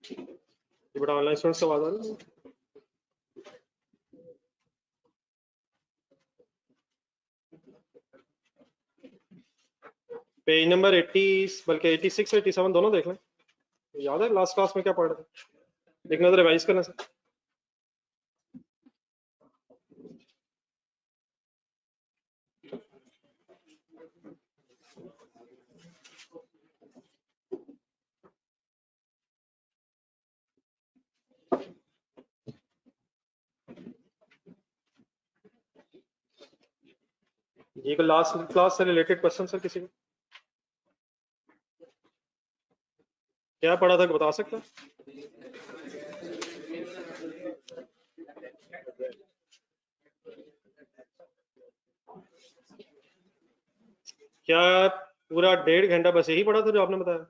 ये बेटा online students की आवाज आ रही है? पेज नंबर 80 बल्कि 86 87 दोनों देख लें। याद है लास्ट क्लास में क्या पढ़ रहे थे? एक नजर रिवाइज करने से। ये को लास्ट क्लास से रिलेटेड क्वेश्चन सर किसी को क्या पढ़ा था बता सकते हैं? क्या पूरा 1.5 घंटा बस यही पढ़ा था जो आपने बताया?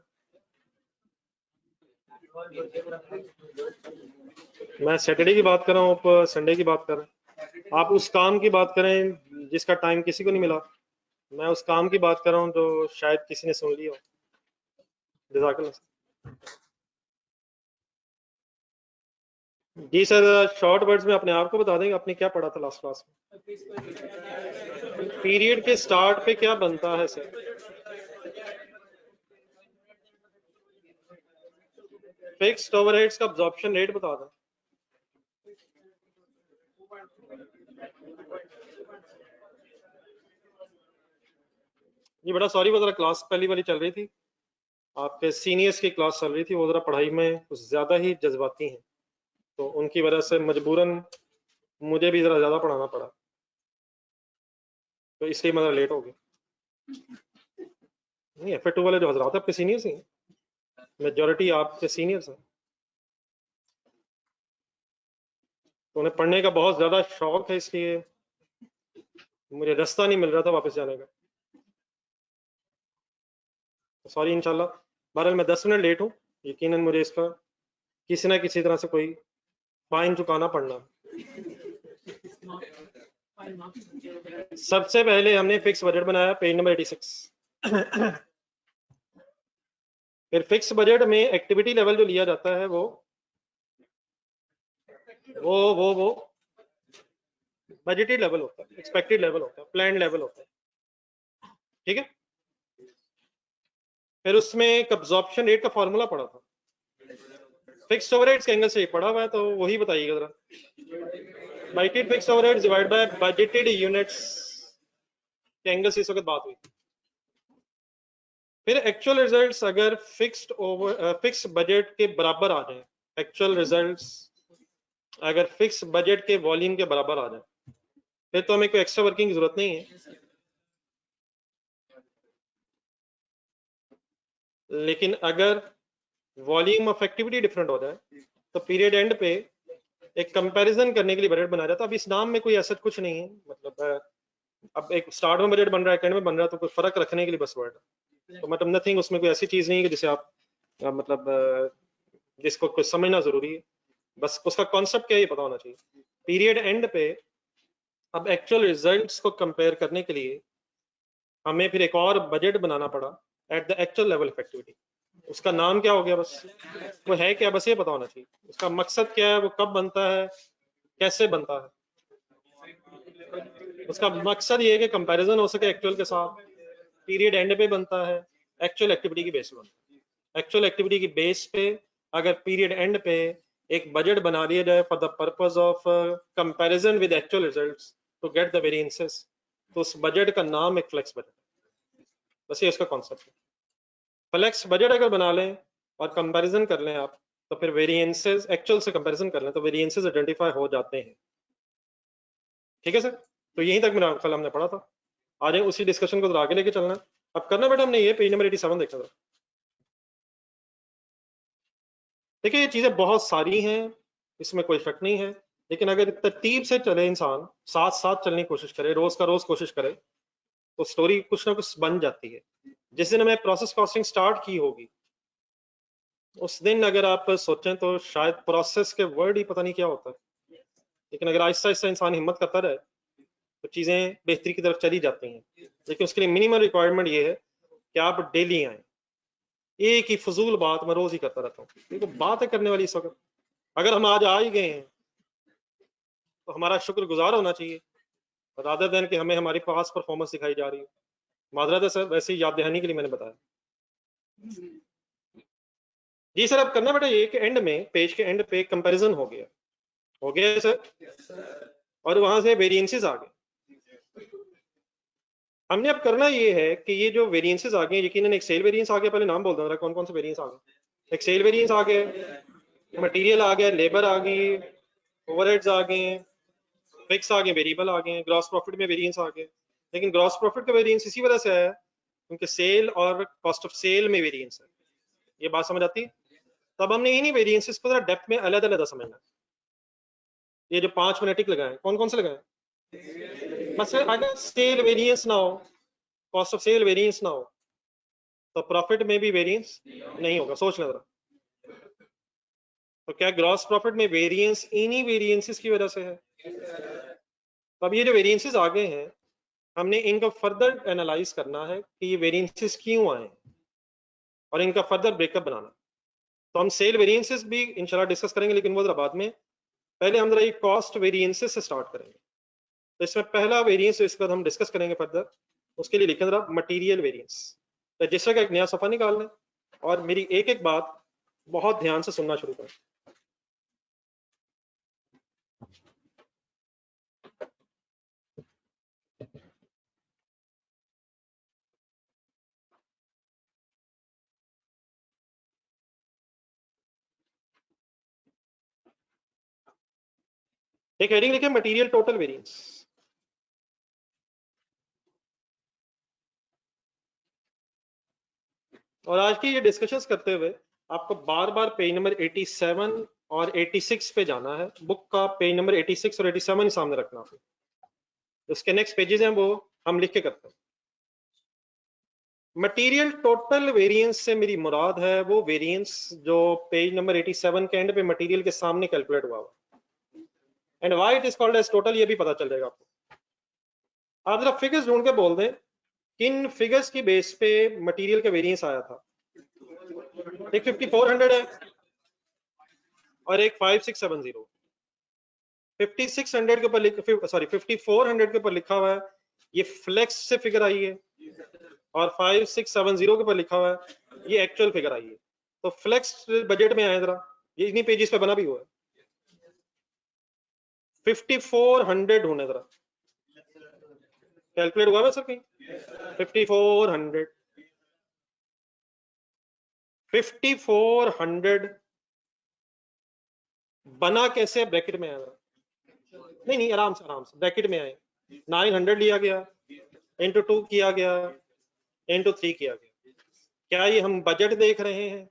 मैं सैटरडे की बात कर रहा हूँ, आप संडे की बात कर रहे हैं। आप उस काम की बात करें जिसका टाइम किसी को नहीं मिला। मैं उस काम की बात कर रहा हूँ जो शायद किसी ने सुन लिया हो। जज़ाकल्लाह। जी सर, शॉर्ट वर्ड्स में अपने आप को बता देंगे आपने क्या पढ़ा था लास्ट क्लास में? पीरियड के स्टार्ट पे क्या बनता है सर? फिक्स्ड ओवरहेड्स का अब्जॉर्प्शन रेट बता दें। ये बड़ा सॉरी, वो जरा क्लास पहली वाली चल रही थी, आपके सीनियर्स की क्लास चल रही थी, वो जरा पढ़ाई में कुछ ज्यादा ही जज्बाती हैं, तो उनकी वजह से मजबूरन मुझे भी जरा ज्यादा पढ़ाना पड़ा, तो इसलिए मैं लेट हो गया। नहीं, F2 वाले जो हजरात आपके सीनियर्स हैं, मेजोरिटी आपके सीनियर्स हैं, तो उन्हें पढ़ने का बहुत ज्यादा शौक है, इसलिए मुझे रास्ता नहीं मिल रहा था वापस जाने का। सॉरी इंशाल्लाह। बहरहाल मैं 10 मिनट लेट हूँ, यकीनन मुझे इसका किसी ना किसी तरह से कोई फाइन चुकाना पड़ना। सबसे पहले हमने फिक्स बजट बनाया, पेज नंबर 86। फिर फिक्स बजट में एक्टिविटी लेवल जो लिया जाता है वो बजटेड लेवल होता है, एक्सपेक्टेड लेवल होता है, प्लान लेवल होता है, ठीक है। फिर उसमें एक अब्जॉर्प्शन रेट का फॉर्मूला पढ़ा था, फिक्स्ड ओवरहेड्स के एंगल से पढ़ा हुआ है, तो वही बताइएगा जरा। Budgeted fixed overheads divide by budgeted units के एंगल से इस वक्त बात हुई। फिर एक्चुअल रिजल्ट्स अगर फिक्स बजट के बराबर आ जाए, एक्चुअल रिजल्ट्स अगर फिक्स बजट के वॉल्यूम के बराबर आ जाए, फिर तो हमें कोई एक्स्ट्रा वर्किंग की जरूरत नहीं है। लेकिन अगर वॉल्यूम ऑफ एक्टिविटी डिफरेंट हो जाए, तो पीरियड एंड पे एक कंपैरिजन करने के लिए बजट बनाया जाता है। अब इस नाम में कोई ऐसा कुछ नहीं है, मतलब अब एक स्टार्ट में बजट बन रहा है, एंड में बन रहा है, तो कोई फर्क रखने के लिए बस वर्ड, तो मतलब नथिंग, उसमें कोई ऐसी चीज नहीं है कि जिसे आप मतलब जिसको कुछ समझना जरूरी है, बस उसका कॉन्सेप्ट क्या है ये पता होना चाहिए। पीरियड एंड पे अब एक्चुअल रिजल्ट्स को कंपेयर करने के लिए हमें फिर एक और बजट बनाना पड़ा at the actual level of activity. उसका नाम क्या हो गया, बस वो है क्या, बस ये पता होना चाहिए उसका मकसद क्या है, वो कब बनता है, कैसे बनता है। उसका मकसद ये है कि कंपैरिजन हो सके एक्चुअल के साथ, पीरियड एंड पे बनता है, एक्चुअल एक्टिविटी की बेस पे बनता है। एक्चुअल एक्टिविटी की बेस पे अगर पीरियड एंड पे एक बजट बना दिया जाए for the purpose of comparison with actual results to get the variances, तो उस बजट का नाम एक फ्लेक्स बजट, बस ये उसका कॉन्सेप्ट है। फ्लेक्स बजट अगर बना लें और कंपैरिजन कर लें आप, तो फिर वेरिएंसेस एक्चुअल से कंपैरिजन कर लें तो वेरिएंसेस आइडेंटिफाई हो जाते हैं, ठीक है सर। तो यहीं तक मेरा कल हमने पढ़ा था, आज उसी डिस्कशन को तो आगे लेके चलना है। अब करना बेटा हमने ये पेज नंबर 87 देखना था। देखिए ये चीजें बहुत सारी हैं, इसमें कोई शक नहीं है, लेकिन अगर तरतीब से चले, इंसान साथ साथ चलने की कोशिश करे, रोज का रोज कोशिश करे, तो स्टोरी कुछ ना कुछ बन जाती है। जिस दिन हमें प्रोसेस कॉस्टिंग स्टार्ट की होगी, उस दिन अगर आप सोचें तो शायद प्रोसेस के वर्ड ही पता नहीं क्या होता है, लेकिन अगर आहिस्ता आहिस्ता इंसान हिम्मत करता रहे तो चीजें बेहतरी की तरफ चली जाती हैं। लेकिन उसके लिए मिनिमम रिक्वायरमेंट ये है कि आप डेली आए, एक ही फजूल बात मैं रोज ही करता रहता हूँ। देखो बात है करने वाली इस वक्त, अगर हम आज आ ही गए हैं तो हमारा शुक्रगुजार होना चाहिए, रादर देन कि हमें हमारी पास परफॉर्मेंस दिखाई जा रही है। माजरत है सर, वैसे ही याद दहानी के लिए मैंने बताया। जी सर, अब करना बेटा ये कि एंड में, पेज के एंड पे कंपैरिजन हो गया सर, और वहां से वेरिएंसेस आ गए। हमने अब करना ये है कि ये जो वेरिएंसेस आ गए, यकीनन एक सेल वेरिएंस आ गया, पहले नाम बोल दो कौन कौन से वेरिएंस आ गए। एक सेल वेरिएंस आ गए, मटेरियल आ गया, लेबर आ गई, ओवरहेड्स आ गए, फिक्स आ गए, वेरिएबल आ गए, ग्रॉस प्रॉफिट में वेरिएंस आ गए। लेकिन ग्रॉस प्रॉफिट का वेरिएंस इसी वजह से आया क्योंकि सेल और कॉस्ट ऑफ सेल में वेरिएंस है। ये बात समझ आती है? तब हमने इन्हीं वेरिएंसेस को जरा डेप्थ में अलग अलग समझना है। ये जो 5 मिनट लगाए, कौन कौन से लगाए? बस अगर सेल वेरिएंस ना हो, कॉस्ट ऑफ सेल वेरिएंस ना हो, तो प्रॉफिट में भी वेरिएंस नहीं होगा। सोच लो जरा। तो क्या ग्रॉस प्रॉफिट में वेरिएंस इन्हीं वेरिएंसेस की वजह से है? अब ये जो वेरिएंसेस आ गए हैं, हमने इनको फर्दर एनालाइज करना है कि ये वेरिएंसेस क्यों आए और इनका फर्दर ब्रेकअप बनाना। तो हम सेल वेरिएंसेस भी इंशाल्लाह डिस्कस करेंगे, लेकिन वो जरा बाद में। पहले हम जरा ये कॉस्ट वेरिएंसेस से स्टार्ट करेंगे। तो इसमें पहला वेरिएंस इसके बाद हम डिस्कस करेंगे फर्दर, उसके लिए लिखें जरा मटीरियल वेरिएंस। रजिस्टर का एक नया सफा निकाल लें और मेरी एक एक बात बहुत ध्यान से सुनना शुरू करें। एक हेडिंग लिखे मटेरियल टोटल वेरिएंस। और आज की ये डिस्कशंस करते हुए आपको बार बार पेज नंबर 87 और 86 पे जाना है। बुक का पेज नंबर 86 और 87 ही सामने रखना है। उसके नेक्स्ट पेजेस हैं वो हम लिख के करते हैं। मटेरियल टोटल वेरिएंस से मेरी मुराद है वो वेरिएंस जो पेज नंबर 87 के एंड पे मटेरियल के सामने कैलकुलेट हुआ हुआ। And why it is called as total ये भी पता चल जाएगा आपको। आप जरा फिगर्स ढूंढ के बोल दें किन फिगर्स की बेस पे मटेरियल का वेरिएंस आया था। एक 5400 है और एक 5670। 5600 के ऊपर सॉरी 5400 के ऊपर लिखा हुआ है ये फ्लेक्स से फिगर आई है, और 5670 के ऊपर लिखा हुआ है ये एक्चुअल फिगर आई है। तो फ्लेक्स बजट में आया, जरा ये इन्हीं पेजेस पे बना भी हुआ है। 5400 ढूंढे जरा, कैलकुलेट हुआ है सर कहीं? 5400 बना कैसे? ब्रैकेट में आया, नहीं नहीं आराम से ब्रैकेट में आए। 900 लिया गया, इंटू 2 किया गया, इंटू 3 किया गया। क्या ये हम बजट देख रहे हैं?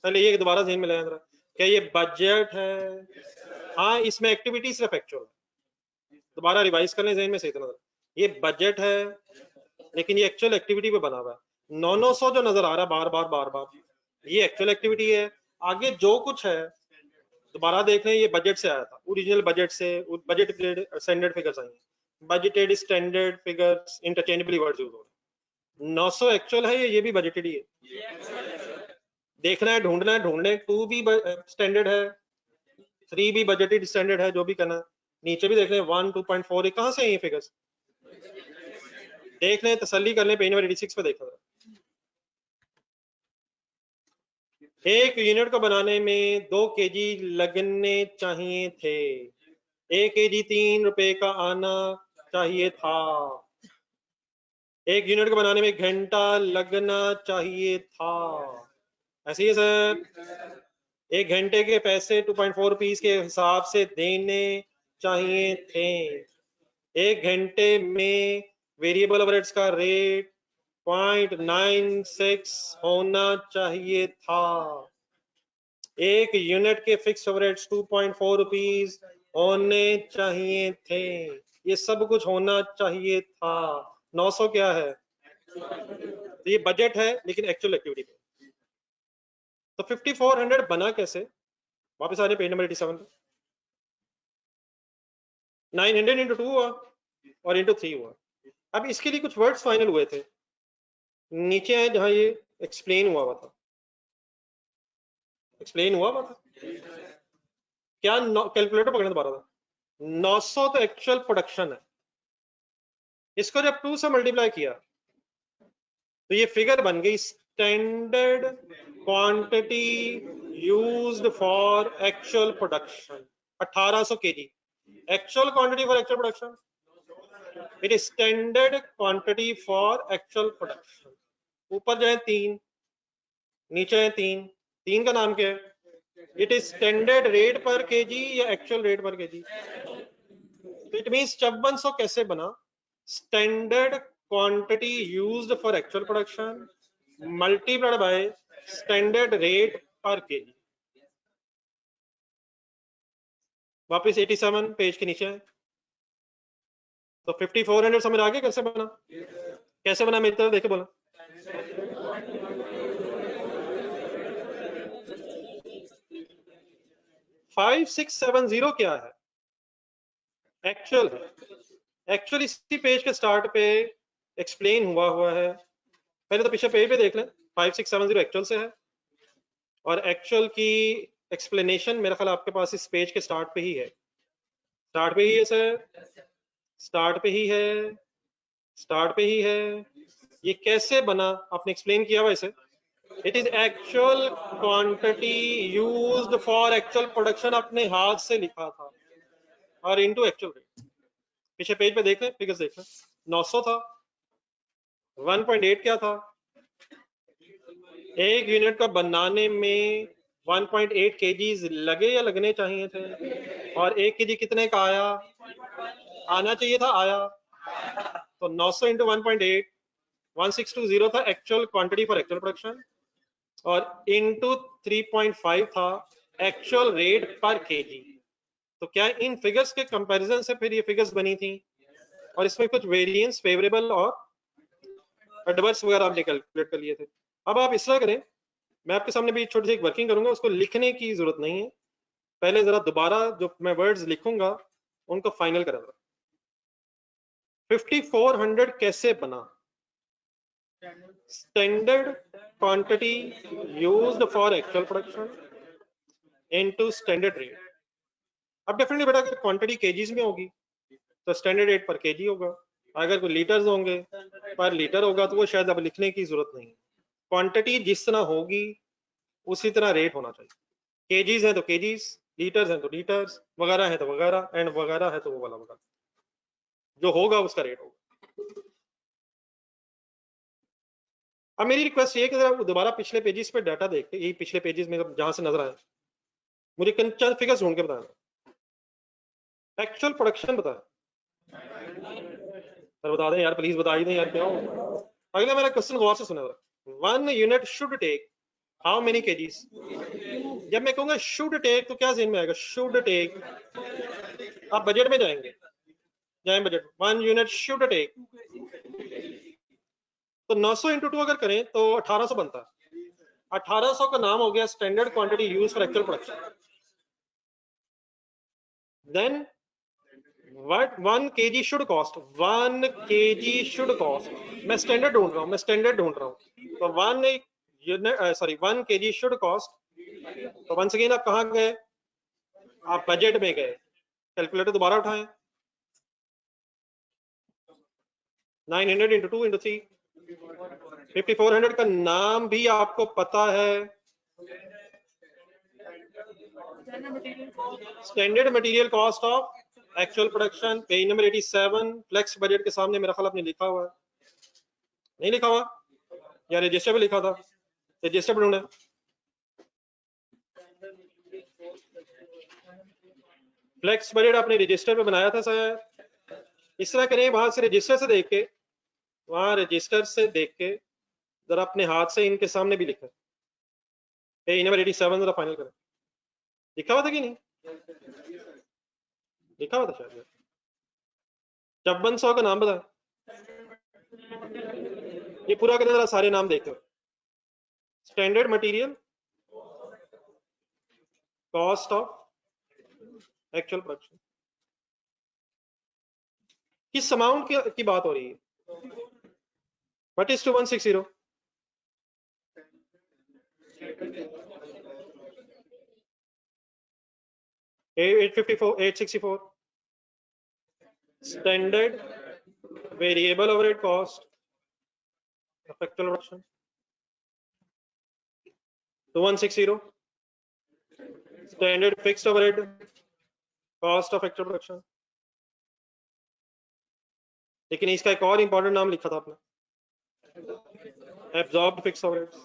पहले ये दोबारा ध्यान में लाया जरा, क्या ये बजट है? हाँ, इसमें एक्टिविटी सिर्फ एक्चुअल है। दोबारा रिवाइज करने ध्यान में सही तरह, ये बजट है लेकिन ये एक्चुअल एक्टिविटी पे बना हुआ है। 900 जो नजर आ रहा है बार बार बार बार, ये एक्चुअल एक्टिविटी है। आगे जो कुछ है दोबारा देख रहे हैं, ये बजट से आया था, ओरिजिनल बजट से। बजटेड स्टैंडर्ड फिगर्स आई हैं, budgeted standard figures interchangeably words use हो रहे हैं। 900 एक्चुअल है, ये भी बजटेड ही है। देखना है, ढूंढना है, ढूंढने 2 भी स्टैंडर्ड है, 3 भी बजटेड स्टैंडर्ड है, जो भी करना है। नीचे भी देख रहे हैं 1 2.4 कहां से है ये फिगर्स? देख लें, तसल्ली कर लें, पेज नंबर 86 पे देखा था। एक यूनिट को बनाने में 2 केजी लगने चाहिए थे, 1 केजी 3 रुपए का आना चाहिए था। 1 यूनिट को बनाने में 1 घंटा लगना चाहिए था। ऐसे ही है सर, 1 घंटे के पैसे 2.4 रुपीज के हिसाब से देने चाहिए थे। 1 घंटे में वेरिएबल ओवरहेड्स का रेट 0.96 होना चाहिए था। 1 यूनिट के फिक्स ओवरहेड्स 2.4 रुपीज होने चाहिए थे। ये सब कुछ होना चाहिए था। 900 क्या है? तो ये बजट है लेकिन एक्चुअल एक्टिविटी पे। तो 5400 बना कैसे? वापस आ रहे पेज नंबर 87 पे। 900 इंटू 2 हुआ और इंटू 3 हुआ। अब इसके लिए कुछ वर्ड्स फाइनल हुए थे, नीचे है जहां ये एक्सप्लेन हुआ था। एक्सप्लेन हुआ बात? क्या कैलकुलेटर पकड़ने दोबारा था? 900 तो एक्चुअल प्रोडक्शन है, इसको जब 2 से मल्टीप्लाई किया तो ये फिगर बन गई standard quantity used for actual production 1800 KG. Actual quantity for actual production, it is standard quantity for actual production. ऊपर जो है 3, नीचे है 3, 3 का नाम क्या है? इट इज स्टैंडर्ड रेट पर केजी या एक्चुअल रेट पर केजी? इट मींस 5400 कैसे बना? Standard quantity used for actual production multiplied by standard rate पर केजी। वापस 87 पेज के नीचे है। तो 5400 समझ आ गया कैसे बना? कैसे बना मेरी तरफ देखे बोला। फाइव सिक्स सेवन जीरो क्या है? एक्चुअल है। एक्चुअल इसी पेज के स्टार्ट पे एक्सप्लेन हुआ है। पहले तो पिछले पेज पे देख लें, 5670 एक्चुअल से है और एक्चुअल की एक्सप्लेनेशन मेरा ख्याल आपके पास इस पेज के स्टार्ट पे ही है। स्टार्ट पे ही है सर, स्टार्ट पे ही है, स्टार्ट पे ही है। ये कैसे बना आपने एक्सप्लेन किया हुआ इसे। It is actual quantity used for actual production, अपने हाथ से लिखा था और इनटू एक्चुअल रेट। पीछे पेज पे देख लें, फिगर्स देख लें। 900 था, 1.8 क्या था? एक यूनिट का बनाने में 1.8 केजीज लगे या लगने चाहिए थे? और 1 केजी कितने का आया? आना चाहिए था, आया। तो 900 इंटू 1.8 1620 था actual quantity for actual production और इंटू 3.5 था एक्चुअल रेट पर केजी। तो क्या इन फिगर्स के कंपैरिजन से फिर ये फिगर्स बनी थी और इसमें कुछ वेरिएंस फेवरेबल और एडवर्स वगैरह आपने कैलकुलेट कर लिए थे। अब आप इस तरह करें, मैं आपके सामने भी छोटी सी एक वर्किंग करूंगा, उसको लिखने की जरूरत नहीं है, पहले जरा दोबारा जो मैं वर्ड्स लिखूंगा उनको फाइनल करें। 5400 कैसे बना? Standard quantity used for actual production into standard rate. अब डेफिनेटली बेटा अगर क्वांटिटी केजीज में होगी तो स्टैंडर्ड रेट पर केजी होगा, अगर कोई लीटर्स होंगे पर लीटर होगा तो वो शायद अब लिखने की जरूरत नहीं। क्वांटिटी जिस तरह होगी उसी तरह रेट होना चाहिए। केजीज है तो केजीज, लीटर्स हैं तो लीटर्स, वगैरह है तो वगैरह, एंड वगैरह है तो वो वाला वगैरह, जो होगा उसका रेट होगा। अब मेरी रिक्वेस्ट ये कि जरा दोबारा पिछले पेजेस पे डाटा देख के, ये पिछले पेजेस में जहां से नजर आए मुझे चंद फिगर्स ढूंढ के बताना। एक्चुअल प्रोडक्शन बताएं सर, बता दें यार, प्लीज बता ही दें यार, क्या हो। अगला मेरा क्वेश्चन गौर से सुना। 1 unit should take how many kgs? जब मैं कहूंगा शुड टेक तो क्या ज़हन में आएगा? शुड टेक, आप बजट में जाएंगे, जाए बजट। 1 यूनिट शुड टेक, तो 900 इंटू 2 अगर करें तो 1800 बनता है। 1800 का नाम हो गया standard quantity use for actual production. Then what 1 kg should cost? 1 kg should cost, मैं स्टैंडर्ड ढूंढ रहा हूं, मैं स्टैंडर्ड ढूंढ रहा हूं। तो 1 unit, sorry 1 kg should cost. तो वंस अगेन आप कहां गए? आप बजट में गए, कैलकुलेटर दोबारा उठाएं। 900 इंटू 2 इंटू 3, 5400 का नाम भी आपको पता है, standard material cost of actual production, page number 87। Flex budget के सामने मेरा ख्याल आपने लिखा हुआ है, नहीं लिखा हुआ या रजिस्टर पे लिखा था? रजिस्टर पे ढूंढे। फ्लेक्स बजट आपने रजिस्टर पे बनाया था सर। इस तरह करें, वहां से रजिस्टर से देख के, वहां रजिस्टर से देख के जरा अपने हाथ से इनके सामने भी लिखा, पेज नंबर 87 जरा फाइनल करें। लिखा हुआ था कि नहीं? लिखा हुआ था शायद। 5400 का नाम बता, ये पूरा करें जरा, सारे नाम देखते हो। Standard material cost of actual production, किस अमाउंट की बात हो रही है? What is 2160? 854, 864. Standard variable overhead cost of actual production. 2160. Standard fixed overhead cost of actual production. लेकिन इसका एक और इंपॉर्टेंट नाम लिखा था आपने, एब्जॉर्ब्ड फिक्स्ड ओवरहेड्स।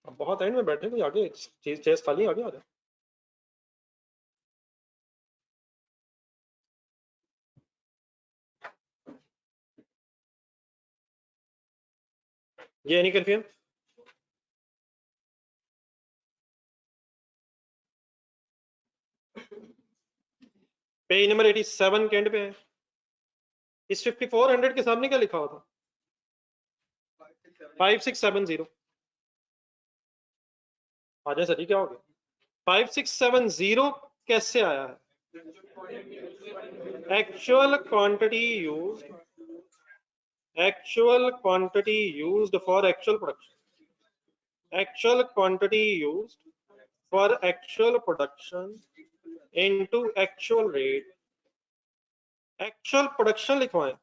अब बहुत एंड में बैठे, कोई आगे चेस खाली, आगे आ जाए। ये नहीं कंफ्यूजन। पेज नंबर 87 के एंड पे है। इस 5400 के सामने क्या लिखा हुआ था? 5670। आ जाए सर, क्या हो गया? 5670 कैसे आया है? Actual quantity used, actual quantity used for actual production, actual quantity used for actual production into actual rate, actual production लिखवाएं।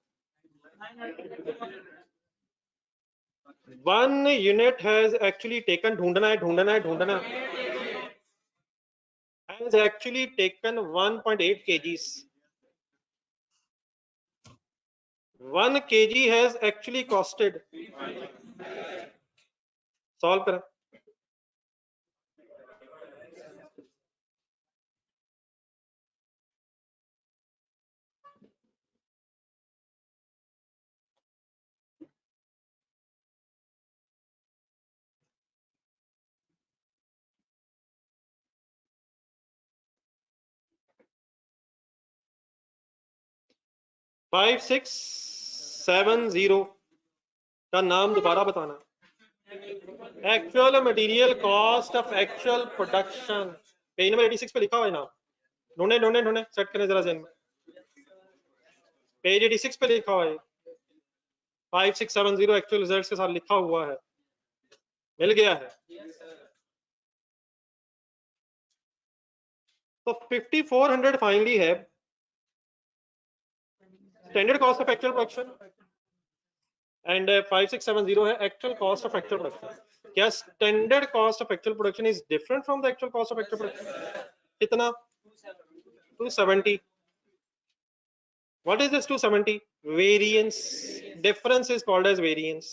1 unit has actually taken, ढूंढना है, has actually taken 1.8 kgs. 1 kg has actually costed, solve करें। Five six seven zero का नाम दोबारा बताना। Actual material cost of actual production, page number 86 पे लिखा हुआ है नाम। ढूंढे सेट करें जरा जेन में। पेज 86 पे लिखा हुआ है 5670 एक्चुअल रिजल्ट्स के साथ लिखा हुआ है, मिल गया है। तो 5400 फाइनली है standard cost of actual production, and 5670 है actual cost of actual production. क्या standard cost of actual production is different from the actual cost of actual production? कितना? 270। What is this 270? Variance. Difference is called as variance.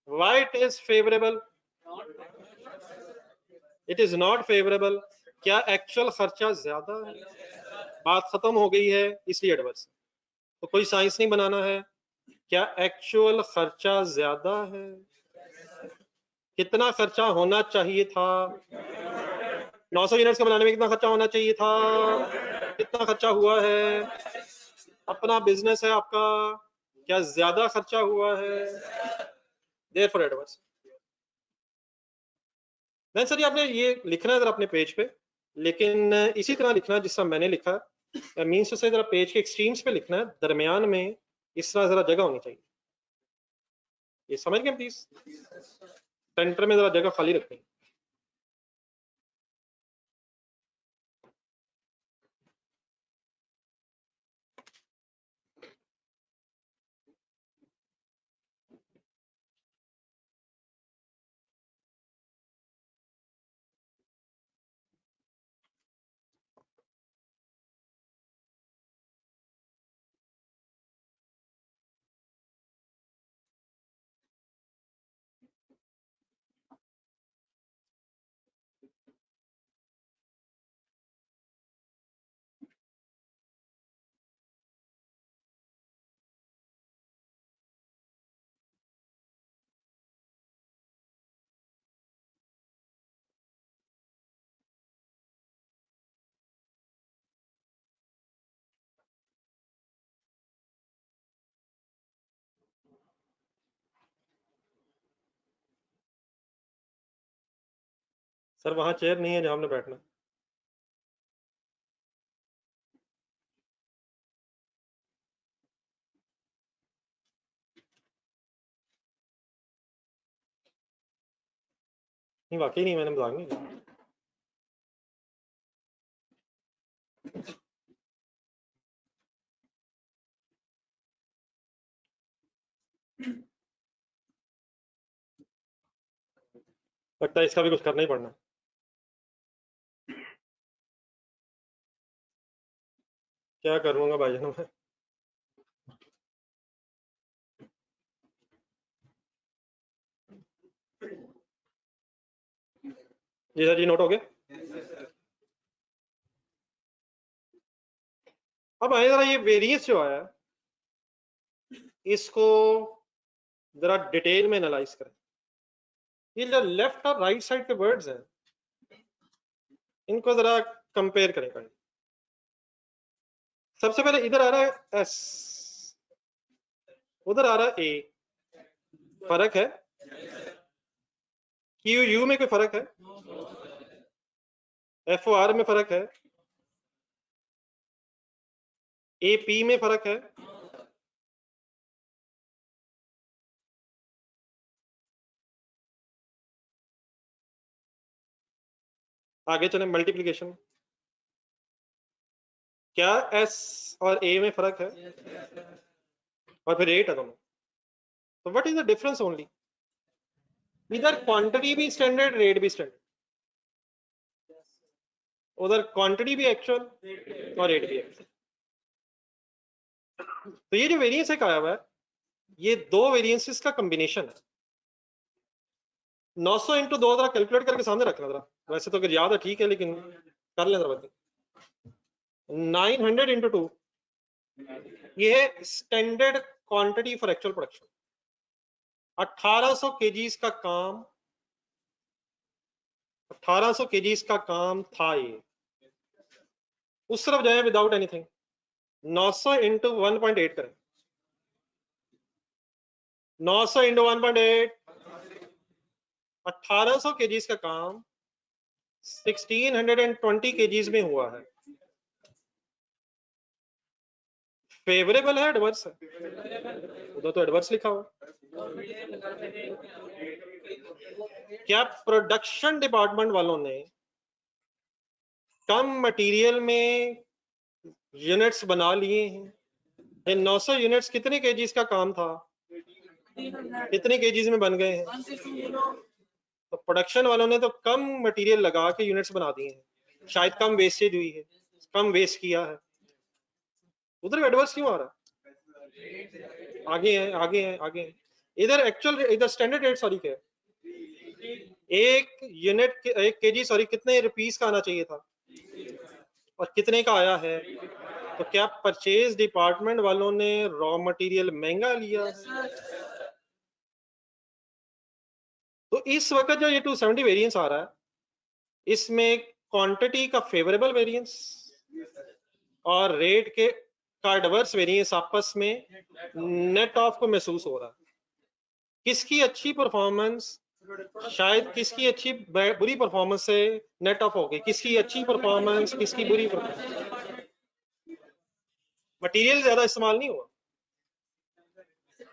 Why it is favorable? It is not favorable. क्या actual खर्चा ज्यादा है? बात खत्म हो गई है, इसलिए एडवर्स। तो कोई साइंस नहीं बनाना है। क्या एक्चुअल खर्चा ज्यादा है? कितना खर्चा होना चाहिए था? 900 यूनिट्स को बनाने में कितना खर्चा होना चाहिए था? कितना खर्चा हुआ है? अपना बिजनेस है आपका, क्या ज्यादा खर्चा हुआ है? Therefore adverse. नहीं सर, ये आपने ये लिखना है जरा अपने पेज पे, लेकिन इसी तरह लिखना जिस तरह मैंने लिखा। मीन्स से जरा पेज के एक्सट्रीम्स पे लिखना है, दरमियान में इस तरह जरा जगह होनी चाहिए। ये समझ गए प्लीज? सेंटर में जरा जगह खाली रखनी। सर वहां चेयर नहीं है जहां हमने बैठना। नहीं वाकई नहीं, मैंने मजाक नहीं किया। लगता है इसका भी कुछ करना ही पड़ना। क्या करूंगा भाईजान मैं। जी सर जी, नोट हो गया। अब आए जरा ये वेरिएंस जो आया, इसको जरा डिटेल में एनालाइज करें। ये जो लेफ्ट और राइट साइड के वर्ड्स हैं, इनको जरा कंपेयर करें। सबसे पहले इधर आ रहा है एस, उधर आ रहा है ए, फर्क है? क्यू यू में कोई फर्क है? एफ ओ आर में फर्क है? ए पी में फर्क है? आगे चले मल्टीप्लिकेशन, क्या एस और ए में फर्क है? और फिर एट है दोनों। तो what is the difference? Only इधर क्वांटिटी भी स्टैंडर्ड, रेट भी स्टैंडर्ड, उधर क्वांटिटी भी एक्चुअल और रेट भी एक्चुअल। तो ये जो वेरिएंस एक आया हुआ है, ये दो वेरिएंसेस का कॉम्बिनेशन है। 900 इंटू 2 जरा कैलकुलेट करके सामने रखना जरा, वैसे तो अगर याद है ठीक है, लेकिन कर लें जरा। 900 इंटू 2, ये है standard quantity for actual production. 1800 KGs का काम, 1800 केजीज का काम था ये। उस तरफ जाए विदाउट एनीथिंग, 900 इंटू 1.8 करें। 900 इंटू 1.8, 1800 केजीज का काम 1620 केजीज में हुआ है। फेवरेबल है एडवर्स है? उधर तो एडवर्स लिखा हुआ। क्या प्रोडक्शन डिपार्टमेंट वालों ने कम मटेरियल में यूनिट्स बना लिए हैं? ये 900 यूनिट्स कितने केजीज का काम था, कितने केजीज में बन गए हैं? तो प्रोडक्शन वालों ने तो कम मटेरियल लगा के यूनिट्स बना दिए हैं, शायद कम वेस्टेज हुई है, कम वेस्ट किया है। उधर एडवर्स क्यों आ रहा है? आगे है, आगे है, आगे है। इधर एक्चुअल, इधर स्टैंडर्ड रेट सॉरी क्या है? एक यूनिट, एक केजी सॉरी कितने रुपीस का आना चाहिए था और कितने का आया है? तो क्या परचेज डिपार्टमेंट वालों ने रॉ मटेरियल महंगा लिया है? तो इस वक्त जो ये 270 वेरिएंस आ रहा है, इसमें क्वांटिटी का फेवरेबल वेरिएंस और रेट के का एडवर्स वेरिएंस आपस में नेट ऑफ को महसूस हो रहा है। किसकी अच्छी परफॉर्मेंस, शायद किसकी अच्छी बुरी परफॉर्मेंस से नेट ऑफ हो गई, किसकी अच्छी परफॉर्मेंस, किसकी बुरी परफॉर्मेंस। मटेरियल ज्यादा इस्तेमाल नहीं हुआ,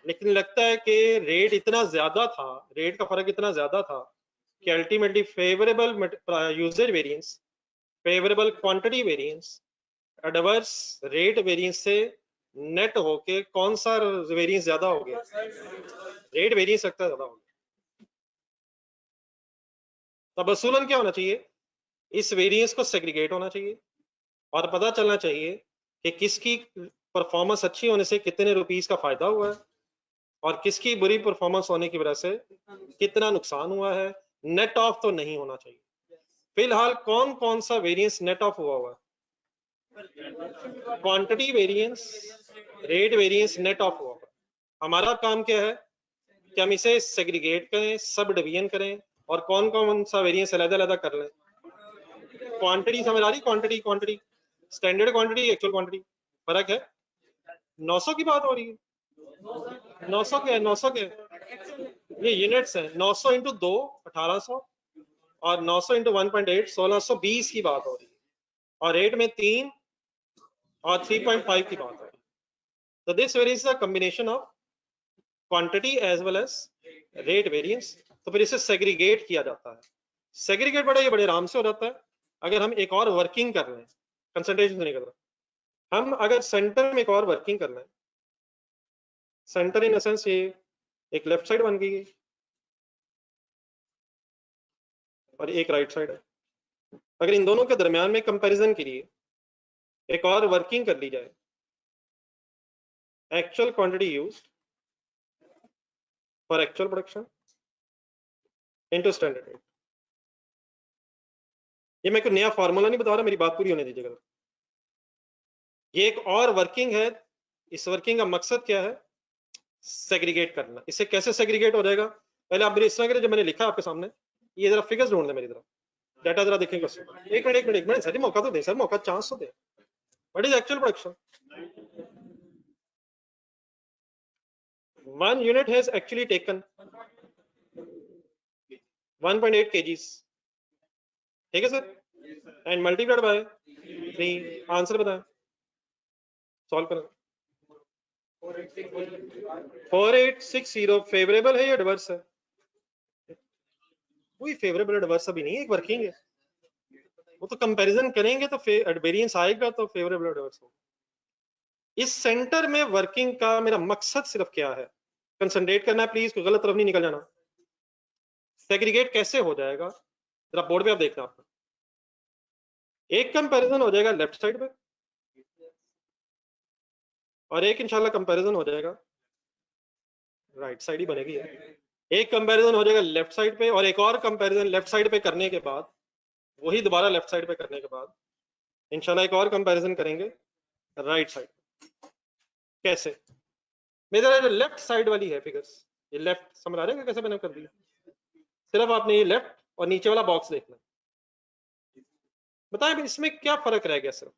लेकिन लगता है कि रेट इतना ज्यादा था, रेट का फर्क इतना ज्यादा था कि ultimately favourable usage variance, favourable quantity variance adverse rate variance से नेट होके कौन सा वेरिएंस ज्यादा हो गया? रेट वेरिएंस लगता ज्यादा हो गया। तब असूलन क्या होना चाहिए? इस वेरिएंस को सेग्रीगेट होना चाहिए और पता चलना चाहिए कि किसकी परफॉर्मेंस अच्छी होने से कितने रुपीस का फायदा हुआ है और किसकी बुरी परफॉर्मेंस होने की वजह से कितना नुकसान हुआ है। नेट ऑफ तो नहीं होना चाहिए। फिलहाल कौन कौन सा वेरिएंस नेट ऑफ हुआ है? Quantity variance, rate variance net of हुआ है। हमारा काम क्या है कि हम इसे सेग्रीगेट करें, सब डिवीजन करें और कौन कौन सा वेरिएंस अलग-अलग कर लें। क्वांटिटी समझ आ रही? Quantity, quantity standard quantity, actual quantity फर्क है। 900 की बात हो रही है। 900 क्या है? 900 क्या है? ये यूनिट्स है। 900 इंटू 2 1800 और 900 इंटू 1.8 1620 की बात हो रही है, और रेट में 3 और 3.5 की बात हो रही है। तो this variance is a combination of quantity as well as rate variance. तो फिर इसे सेग्रीगेट किया जाता है। सेग्रीगेट बड़े आराम से हो जाता है अगर हम एक और वर्किंग कर रहे हैं, कंसंट्रेशन नहीं कर रहे, हम अगर सेंटर में एक और वर्किंग कर रहे हैं, सेंटर इन सेंस ये एक लेफ्ट साइड बन गई है और एक राइट साइड है। अगर इन दोनों के दरमियान में कंपैरिजन के लिए एक और वर्किंग कर ली जाए, actual quantity used for actual production into standard rate. ये मैं कोई नया फार्मूला नहीं बता रहा, मेरी बात पूरी होने दीजिएगा। ये एक और वर्किंग है। इस वर्किंग का मकसद क्या है? सेग्रीगेट करना। इसे कैसे सेग्रीगेट हो जाएगा? पहले आप मेरे इस तरह करें, जो मैंने लिखा आपके सामने, ये जरा फिगर्स ढूंढ लें मेरी तरफ, डाटा जरा देखेंगे उससे। एक मिनट सर, मौका तो दे सर, मौका चांस तो दे। What is actual production? 1 unit has actually taken 1.8 kgs, ठीक है sir, and multiplied by 3। Answer बताएं, सॉल्व करें। 4860 फेवरेबल है या एडवर्स है? कोई फेवरेबल एडवर्स अभी नहीं है, एक वर्किंग है। वो तो कंपैरिजन करेंगे तो वेरिएंस आएगा, तो फेवरेबल एडवर्स होगा। इस सेंटर में वर्किंग का मेरा मकसद सिर्फ क्या है? कंसंट्रेट करना है प्लीज, कोई गलत तरफ नहीं निकल जाना। सेग्रीगेट कैसे हो जाएगा जरा बोर्ड पे आप देखना। आपका एक कंपैरिजन हो जाएगा लेफ्ट साइड पे, और एक इंशाल्लाह कंपैरिजन हो जाएगा राइट साइड ही बनेगी। एक कंपैरिजन हो जाएगा लेफ्ट साइड पे, और एक और कंपैरिजन लेफ्ट साइड पे करने के बाद, वही दोबारा लेफ्ट साइड पे करने के बाद इंशाल्लाह एक और कंपैरिजन करेंगे राइट साइड। कैसे? मेरा जो लेफ्ट साइड वाली है फिगर्स, ये लेफ्ट समझ आ रहा है कैसे मैंने कर दिया? सिर्फ आपने ये लेफ्ट और नीचे वाला बॉक्स देखना है। बताएं इसमें क्या फर्क रह गया? सिर्फ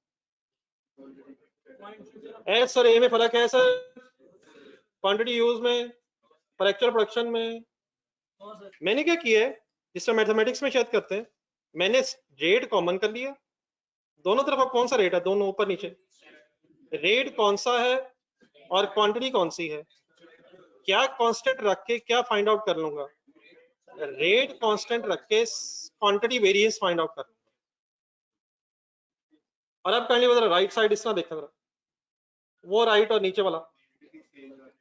एस और ए में फर्क है सर, क्वांटिटी यूज में, पर एक्चुअल प्रोडक्शन में। मैंने क्या किया है, जिससे मैथमेटिक्स में शायद करते हैं, मैंने रेट कॉमन कर लिया दोनों तरफ। अब कौन सा रेट है? दोनों ऊपर नीचे। रेट कौन सा है और क्वांटिटी कौन सी है? क्या कांस्टेंट रख के क्या फाइंड आउट कर लूंगा? रेट कांस्टेंट रख के क्वांटिटी वेरिएंस फाइंड आउट कर। और अब कहने बता राइट साइड इस तरह देखा जरा, वो राइट और नीचे वाला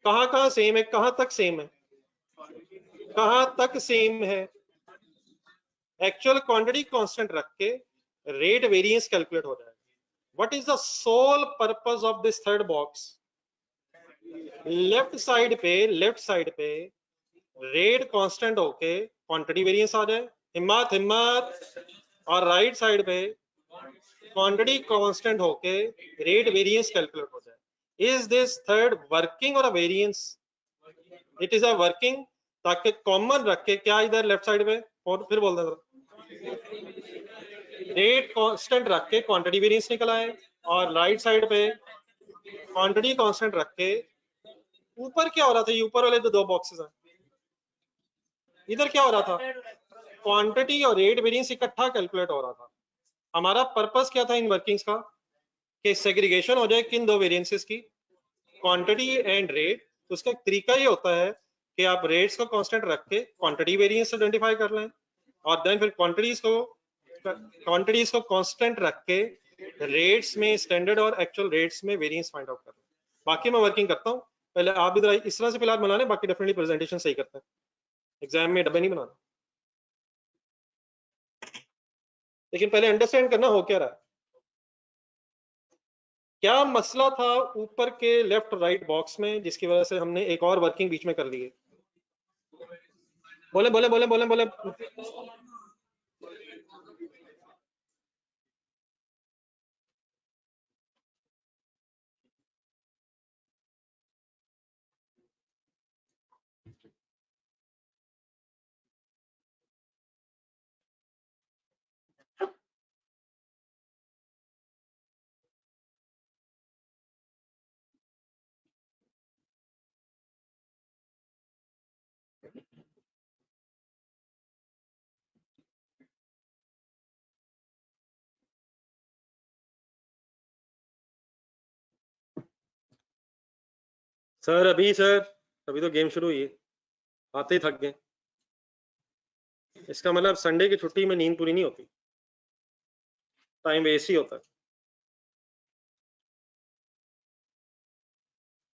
कहाँ कहाँ सेम है, कहाँ तक सेम है, कहाँ तक सेम है? एक्चुअल क्वांटिटी कांस्टेंट रख के रेट वेरिएंस कैलकुलेट हो जाएगा। What is the sole purpose of this third box? Left side पे रेट कांस्टेंट होके क्वांटिटी वेरिएंस आ जाए, हिम्मत हिम्मत। और राइट साइड पे क्वांटिटी कांस्टेंट होके रेट वेरिएंस कैलकुलेट हो जाए। Is this third working or a variance? It is a working, ताकि कॉमन रख के क्या इधर लेफ्ट साइड पे, और फिर बोल दे रेट कांस्टेंट रख के क्वांटिटी वेरिएंस निकल आए, और राइट साइड पे क्वांटिटी कांस्टेंट रख के। ऊपर क्या हो रहा था? ये ऊपर वाले जो दो बॉक्सेस हैं, इधर क्या हो रहा था? क्वांटिटी और रेट वेरिएंस इकट्ठा कैलकुलेट हो रहा था। हमारा पर्पस क्या था इन वर्किंग्स का? कि सेग्रीगेशन हो जाए किन दो वेरिएंसेस की, क्वांटिटी एंड रेट। तो उसका एक तरीका ये होता है कि आप रेट्स को कांस्टेंट रख के क्वांटिटी वेरिएंस आइडेंटिफाई कर लें, और देन फिर क्वांटिटीज को कांस्टेंट रख के रेट्स में, स्टैंडर्ड और एक्चुअल रेट्स में वेरिएंस फाइंड आउट कर लें। बाकी मैं वर्किंग करता हूँ, पहले आप इधर इस तरह से फिलहाल बना लें, बाकी डेफिनेटली प्रेजेंटेशन सही करते हैं, एग्जाम में डब्बे नहीं बनाना। लेकिन पहले अंडरस्टैंड करना हो क्या रहा है, क्या मसला था ऊपर के लेफ्ट राइट बॉक्स में, जिसकी वजह से हमने एक और वर्किंग बीच में कर ली है? बोले बोले बोले बोले बोले। सर अभी तो गेम शुरू हुई है, आते ही थक गए। इसका मतलब संडे की छुट्टी में नींद पूरी नहीं होती, टाइम वेस्ट ही होता है।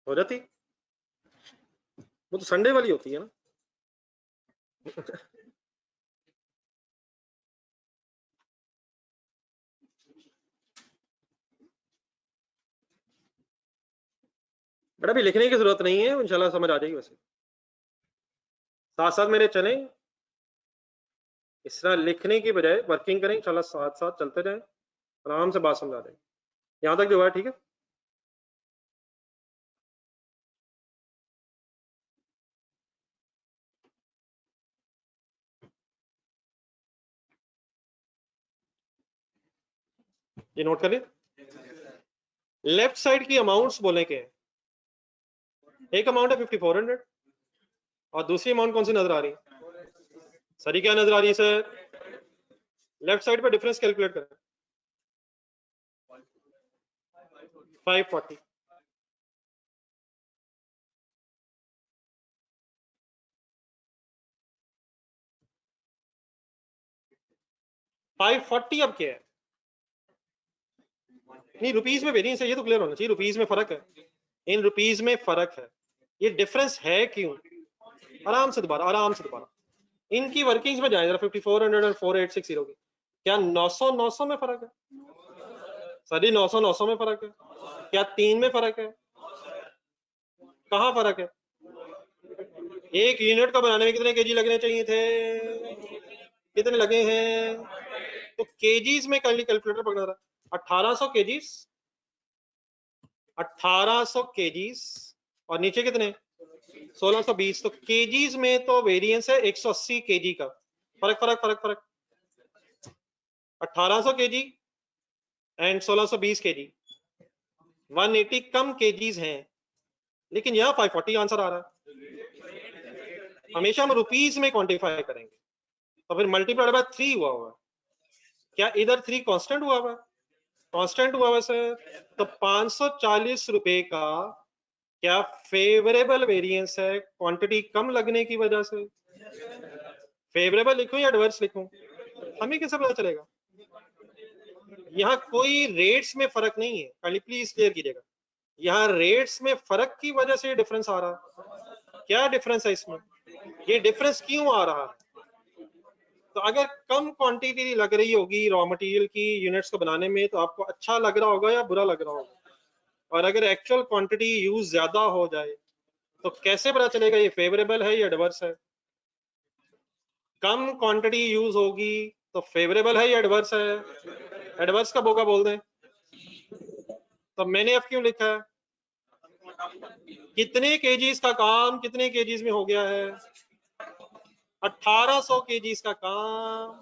हो जाती, वो तो संडे वाली होती है ना। बट अभी लिखने की जरूरत नहीं है, इंशाल्लाह समझ आ जाएगी। वैसे साथ साथ मेरे चले, इस तरह लिखने की बजाय वर्किंग करें, इंशाल्लाह साथ साथ चलते जाए, आराम से बात समझा दें। यहाँ तक जो है ठीक है। ये नोट कर लिया। लेफ्ट साइड की अमाउंट्स बोले के, एक अमाउंट है 5400 और दूसरी अमाउंट कौन सी नजर आ रही है? सर क्या नजर आ रही है सर? लेफ्ट साइड पे डिफरेंस कैलकुलेट करें, 540। 540 अब क्या है? नहीं, रुपीज में वेरिएंस है, ये तो क्लियर होना चाहिए। रुपीज में फर्क है, इन रुपीज में फर्क है, ये डिफरेंस है क्यों? आराम से दोबारा इनकी वर्किंग्स में जाए जरा। 5400 और 4860 की, क्या 900 में फर्क है? सर 900 में फर्क है? क्या 3 में फर्क है? कहाँ फर्क है? एक यूनिट को बनाने में कितने केजी लगने चाहिए थे? कितने लगे हैं? तो केजीज में कैलकुलेटर पकड़ा रहा। 1800 केजीज, 1800 केजीज और नीचे कितने? 1620। तो केजीज में तो वेरिएंस है 180 केजी का। फर्क फर्क फर्क फर्क 1800 KG and 1620 KG, 180 come KGs हैं, लेकिन यहाँ 540 आंसर आ रहा है। हमेशा हम रुपीज में क्वांटिफाई करेंगे, तो फिर मल्टीप्लाइड बाय 3 हुआ हुआ। क्या इधर 3 कांस्टेंट हुआ हुआ? कांस्टेंट हुआ हुआ सर। तो 540 रुपए का क्या फेवरेबल वेरिएंस है क्वांटिटी कम लगने की वजह से? फेवरेबल लिखूं या एडवर्स लिखूं, हमें कैसे पता चलेगा? यहाँ कोई रेट्स में फर्क नहीं है, काइंडली प्लीज क्लियर कीजिएगा। यहाँ रेट्स में फर्क की वजह से डिफरेंस आ रहा है। क्या डिफरेंस है इसमें? ये डिफरेंस क्यों आ रहा है? तो अगर कम क्वांटिटी लग रही होगी रॉ मटेरियल की यूनिट्स को बनाने में, तो आपको अच्छा लग रहा होगा या बुरा लग रहा होगा? और अगर एक्चुअल क्वांटिटी यूज ज्यादा हो जाए, तो कैसे पता चलेगा ये फेवरेबल है या एडवर्स है? कम क्वांटिटी यूज होगी तो फेवरेबल है या एडवर्स है? एडवर्स कब होगा बोल दें। तो मैंने अब क्यों लिखा है? कितने केजीज का काम कितने केजीज में हो गया है? 1800 केजीज का काम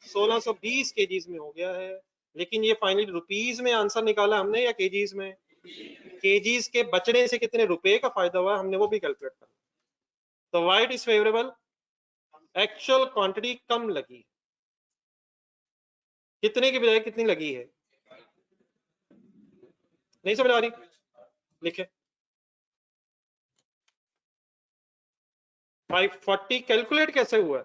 1620 केजीज में हो गया है। लेकिन ये फाइनली रुपीज में आंसर निकाला हमने या केजीज में? केजीज के बचने से कितने रुपए का फायदा हुआ हमने वो भी कैलकुलेट करना। तो why it is favourable, actual quantity कम लगी, कितने की बजाय कितनी लगी है? नहीं समझ आ रही? लिखे 540 कैलकुलेट कैसे हुआ?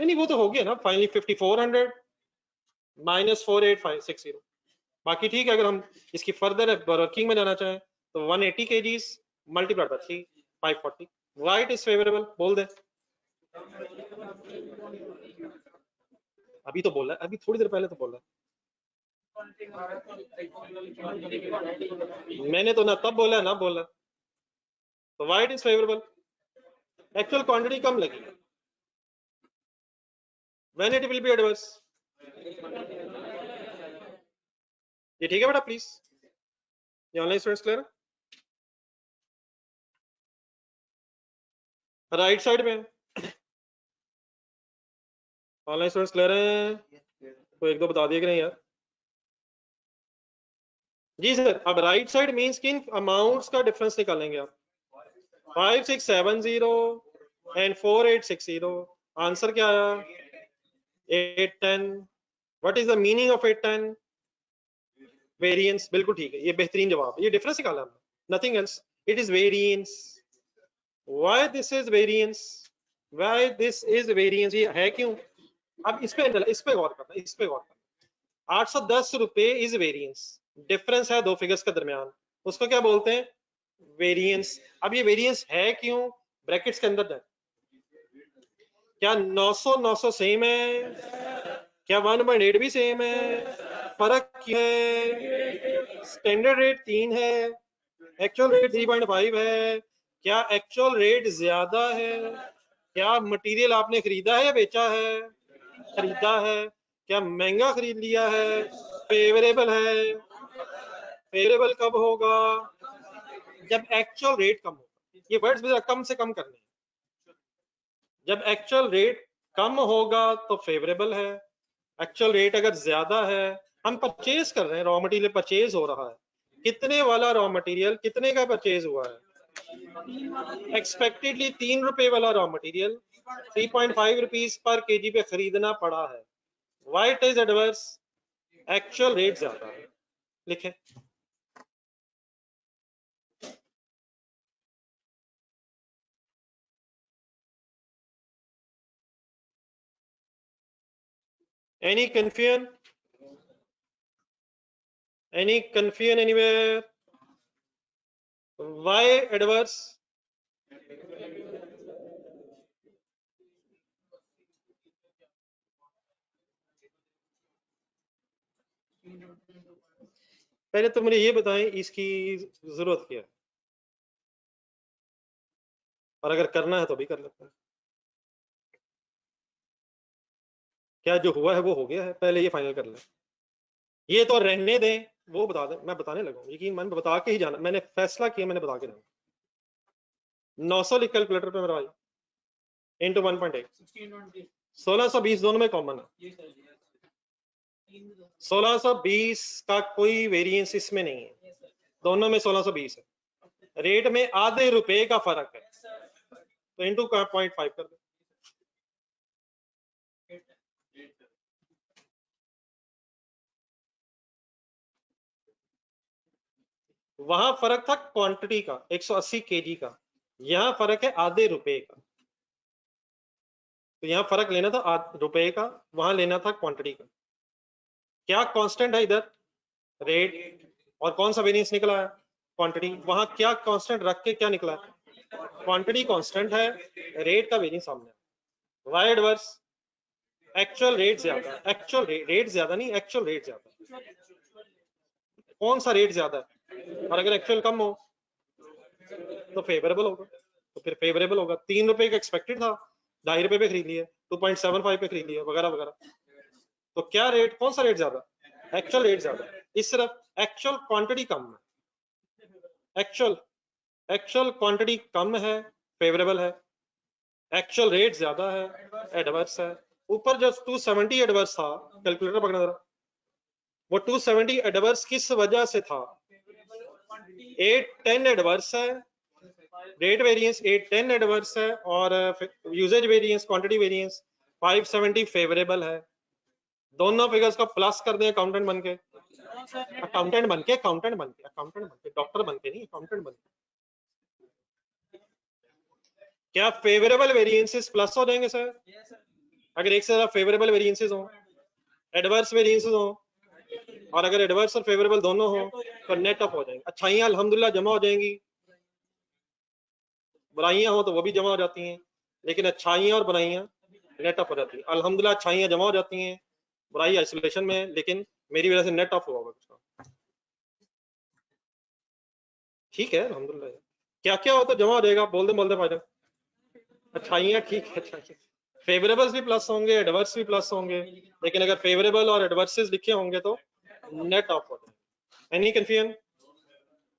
नहीं वो तो हो गया ना फाइनली। 5400 माइनस 48560। बाकी ठीक है, अगर हम इसकी फर्दर वर्किंग में जाना चाहें तो 180 KGs multiplied by 3, 540। Right is favourable बोल दे। अभी तो बोला, अभी थोड़ी देर पहले तो बोला मैंने, तो ना तब बोला ना बोला। तो why it is favourable, actual quantity कम लगी, when it will be adverse. ये ठीक है बेटा प्लीज, ये online students clear? Right side में ऑनलाइन स्टूडेंट्स क्लियर हैं? तो एक दो बता दिए कि नहीं यार? जी सर। अब राइट साइड मींस कि इन अमाउंट्स का डिफरेंस निकालेंगे आप। 5670 एंड 4860। आंसर क्या आया? 810। What is the meaning of 810? Variance, बिल्कुल ठीक है, ये बेहतरीन जवाब है, ये डिफरेंस निकाला हमने, nothing else, it is variance. Why this is variance, why this is variance, ये है क्यों? अब इस पे गौर करना, इस पे गौर करना। 810 रुपए इज वेरिएंस, डिफरेंस है दो फिगर्स के दरमियान, उसको क्या बोलते हैं? वेरिएंस। अब ये वेरिएंस है क्यों? ब्रैकेट्स के अंदर जाए, क्या 900 900 सेम है? क्या 1.8 भी सेम है? फर्क क्या है? स्टैंडर्ड रेट 3 है, एक्चुअल रेट 3.5 है, क्या एक्चुअल रेट ज्यादा है? क्या मटेरियल आपने खरीदा है या बेचा है? खरीदा है। क्या महंगा खरीद लिया है? फेवरेबल है। फेवरेबल कब होगा? जब एक्चुअल रेट कम होगा। ये वर्ड्स भी कम से कम करने हैं। जब एक्चुअल रेट कम होगा तो फेवरेबल है, एक्चुअल रेट अगर ज्यादा है, हम परचेज कर रहे हैं, रॉ मटेरियल परचेज हो रहा है, कितने वाला रॉ मटेरियल, कितने का परचेज हुआ है? एक्सपेक्टेडली 3 रुपए वाला raw material 3.5 rupees per KG पे खरीदना पड़ा है। Why it is adverse? Actual rate ज्यादा है। लिखें, any confusion, any confusion anywhere? Why adverse? पहले तो मुझे ये बताएं इसकी जरूरत क्या है, और अगर करना है तो भी कर लेते हैं। क्या जो हुआ है वो हो गया है, पहले ये फाइनल कर लें। ये तो रहने दें, वो बता दें, मैं बताने लगा हूं, यकीन मैंने बता के ही जाना, मैंने फैसला किया, मैंने बता के जाना। 900 लिख कैलकुलेटर पे मेरा भाई, इंटू 1.8, 1620 दोनों में कॉमन है। 1620 का कोई वेरिएंस इसमें नहीं है, दोनों में 1620 है, रेट में आधे रुपए का फर्क है, तो इंटू 0.5 कर दो। वहां फर्क था क्वांटिटी का 180 केजी का, यहां फर्क है आधे रुपए का, तो यहां फर्क लेना था रुपए का, वहां लेना था क्वांटिटी का। क्या कांस्टेंट है इधर? रेट, और कौन सा वेरिएंस निकला है? क्वांटिटी। वहां क्या कांस्टेंट रख के क्या निकला? क्वांटिटी कांस्टेंट है, रेट का वेरिएंस सामने है। Why adverse? एक्चुअल रेट ज्यादा, एक्चुअल रेट ज्यादा नहीं, एक्चुअल रेट ज्यादा। कौन सा रेट ज्यादा है? और अगर एक्चुअल कम हो तो फेवरेबल होगा, तो फिर फेवरेबल होगा। 3 रुपए का एक्सपेक्टेड था, 2.5 रुपए पे खरीद लिए, 2.75 पे खरीद लिए, वगैरह वगैरह। तो क्या रेट, कौन सा रेट ज्यादा? एक्चुअल रेट ज्यादा। इस तरफ एक्चुअल क्वांटिटी कम है, एक्चुअल क्वांटिटी कम है, फेवरेबल है, एक्चुअल रेट ज्यादा है, एडवर्स है। ऊपर जो 270 एडवर्स था, कैलकुलेटर पकड़ना जरा, वो 270 एडवर्स किस वजह से था? 810 एडवर्स है, रेट वेरिएंस 810 एडवर्स है, और usage variance, quantity variance 570 favourable है। दोनों फिगर्स को प्लस कर दें अकाउंटेंट बन के, अकाउंटेंट बन के, अकाउंटेंट बन के, अकाउंटेंट बन के, डॉक्टर बन के नहीं, अकाउंटेंट बन के। क्या फेवरेबल वेरिएंसेस प्लस हो जाएंगे सर? अगर एक से ज्यादा फेवरेबल वेरिएंसेस हो, एडवर्स वेरिएंसेस हो, और अगर एडवर्स और फेवरेबल दोनों हो तो नेट ऑफ हो जाएंगे। अच्छाइयां अल्हम्दुलिल्लाह जमा हो जाएंगी, बुराइयां हो तो वो भी जमा हो जाती हैं, लेकिन अच्छाइयां और बुराइयां नेट ऑफ हो जाती हैं। अल्हम्दुलिल्लाह अच्छाइयां जमा हो जाती हैं, बुराई आइसोलेशन में है, लेकिन मेरी वजह से नेट ऑफ हुआ होगा। ठीक है अल्हम्दुलिल्लाह। क्या क्या हो तो जमा हो जाएगा, बोल दे फायदा। अच्छाइयां ठीक है, अच्छा, फेवरेबल्स भी प्लस होंगे, एडवर्स भी प्लस होंगे, लेकिन अगर फेवरेबल और एडवर्सेस लिखे होंगे तो नेट ऑफ हो जाएगा। Any confusion?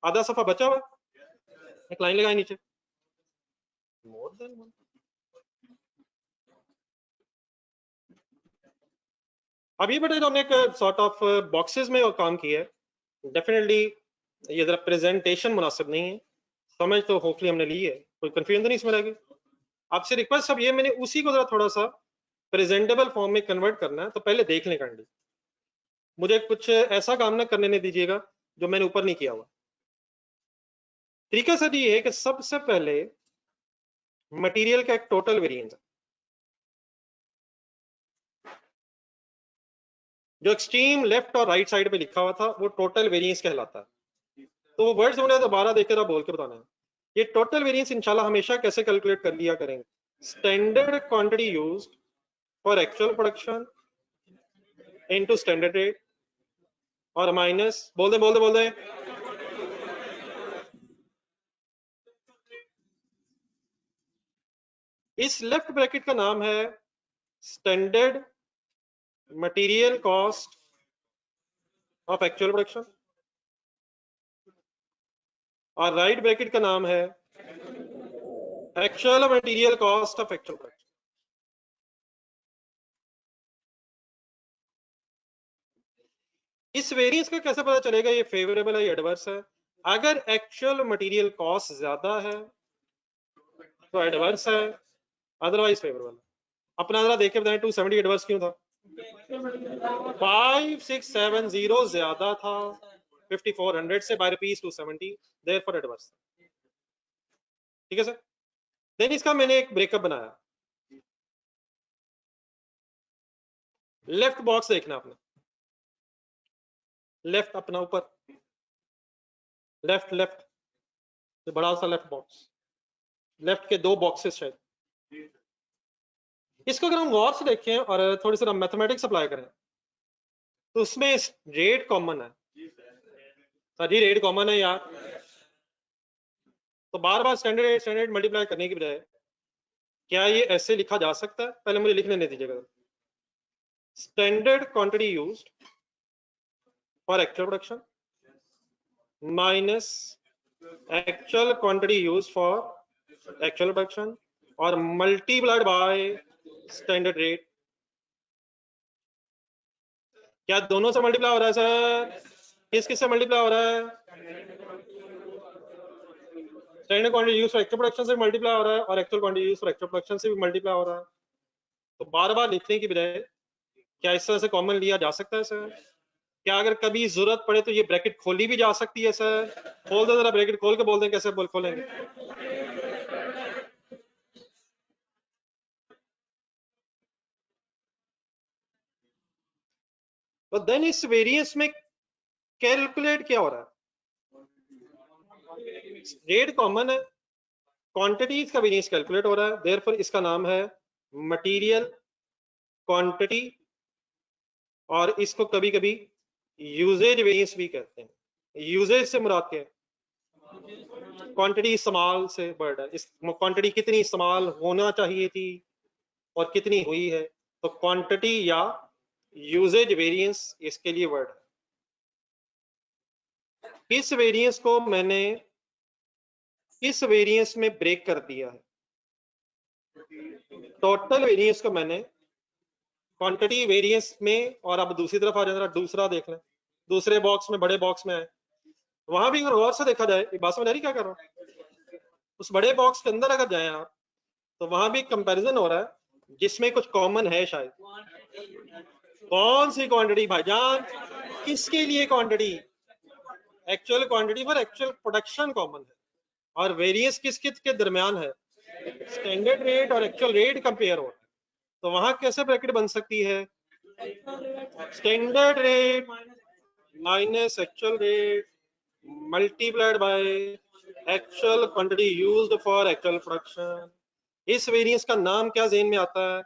आधा सफा बचा हुआ, एक लाइन लगाए नीचे, मोर देन वन। अभी बटे तो हमने एक सॉर्ट ऑफ बॉक्सेस में काम किया है, डेफिनेटली ये जरा प्रेजेंटेशन मुनासिब नहीं है, समझ तो होपफुली हमने ली है, कोई कंफ्यूजन तो नहीं इसमें रहेगी। आपसे रिक्वेस्ट सब ये, मैंने उसी को जरा थोड़ा सा प्रेजेंटेबल फॉर्म में कन्वर्ट करना है, तो पहले देख लें काइंडली। मुझे कुछ ऐसा काम ना करने नहीं दीजिएगा जो मैंने ऊपर नहीं किया हुआ। तरीका सर ये है कि सबसे पहले मटेरियल का एक टोटल वेरिएंस है, जो एक्सट्रीम लेफ्ट और राइट साइड पे लिखा हुआ था वो टोटल वेरिएंस कहलाता है। तो वो वर्ड्स मुझे दोबारा देखकर आप बोल के बताना है। ये टोटल वेरिएंस इंशाल्लाह हमेशा कैसे कैलकुलेट कर लिया करेंगे, standard quantity used for actual production into standard rate और माइनस, बोल दे इस लेफ्ट ब्रैकेट का नाम है standard material cost of actual production और राइट ब्रैकेट का नाम है actual material cost of actual production. इस वेरिएंस का कैसे पता चलेगा ये फेवरेबल है या एडवर्स है? अगर एक्चुअल मटेरियल कॉस्ट ज्यादा है तो एडवर्स है, अदरवाइज फेवरेबल है। अपना जरा देख के बताएं 270 एडवर्स क्यों था? 5670 ज्यादा था 5400 से बाय रुपीज 270, देयरफॉर एडवर्स। ठीक है सर। देन इसका मैंने एक ब्रेकअप बनाया। लेफ्ट बॉक्स देखना आपने, लेफ्ट अपना ऊपर, लेफ्ट लेफ्ट तो बड़ा सा लेफ्ट बॉक्स, लेफ्ट के दो बॉक्सेस शायद। इसको अगर हम गौर से देखें और थोड़ी सी मैथमेटिक्स अप्लाई करें तो उसमें रेट कॉमन है। सर जी रेट कॉमन है यार, तो बार बार स्टैंडर्ड स्टैंडर्ड मल्टीप्लाई करने की बजाय क्या ये ऐसे लिखा जा सकता है? पहले मुझे लिखने नहीं दीजिएगा। Standard quantity used for actual production minus actual quantity used for actual production और मल्टीप्लाइड बाय स्टैंडर्ड रेट। क्या दोनों से मल्टीप्लाई हो रहा है सर? किस किस से मल्टीप्लाई हो रहा है? Standard quantity used for actual production से मल्टीप्लाई हो रहा है और actual quantity used for actual production से भी मल्टीप्लाई हो रहा है। तो बार बार लिखने की बजाय क्या इस तरह से कॉमन लिया जा सकता है सर? क्या अगर कभी जरूरत पड़े तो ये ब्रैकेट खोली भी जा सकती है सर? खोल दो जरा, ब्रैकेट खोल के बोल दें कैसे बोल खोलेंगे। तो देन इस वेरिएंस में कैलकुलेट क्या हो रहा है? रेट कॉमन है, क्वांटिटीज का वेरिएंस कैलकुलेट हो रहा है, देयरफॉर इसका नाम है मटेरियल क्वांटिटी और इसको कभी कभी यूजेज वेरिएंस भी कहते हैं। यूजेज से मुराद क्या है? क्वांटिटी इस्तेमाल से वर्ड है, इस क्वांटिटी कितनी इस्तेमाल होना चाहिए थी और कितनी हुई है, तो क्वांटिटी या यूजेज वेरिएंस इसके लिए वर्ड है। इस वेरिएंस को मैंने इस वेरिएंस में ब्रेक कर दिया है। टोटल वेरिएंस को मैंने क्वांटिटी वेरिएंस में, और अब दूसरी तरफ आ जाए, दूसरा देख लें, दूसरे बॉक्स में, बड़े बॉक्स में आए, वहां भी अगर गौर से देखा जाए, बात समझ आ रही क्या कर रहा हूं? उस बड़े बॉक्स के अंदर अगर जाए आप तो वहां भी कंपैरिजन हो रहा है जिसमें कुछ कॉमन है शायद। कौन सी क्वांटिटी भाईजान? किसके लिए क्वांटिटी? एक्चुअल क्वांटिटी पर एक्चुअल प्रोडक्शन कॉमन है और वेरिएंस किस किस के दरमियान है? स्टैंडर्ड रेट और एक्चुअल रेट कंपेयर हो रहा है। तो वहां कैसे ब्रैकेट बन सकती है? Standard rate minus actual rate multiplied by actual quantity used for actual production. इस वेरिएंस का नाम क्या ज़हन में आता है?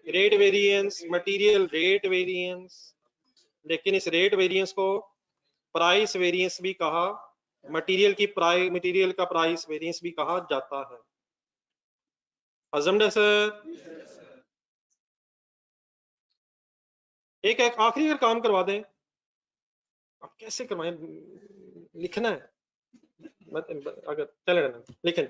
Rate variance, material rate variance. लेकिन इस रेट वेरिएंस को प्राइस वेरिएंस भी कहा, मटेरियल की प्राइस, मटेरियल का प्राइस वेरिएंस भी कहा जाता है। अजम्ड है सर? एक आखिरी अगर काम करवा दें, आप कैसे करवाएं? लिखना है अगर चले लिखें।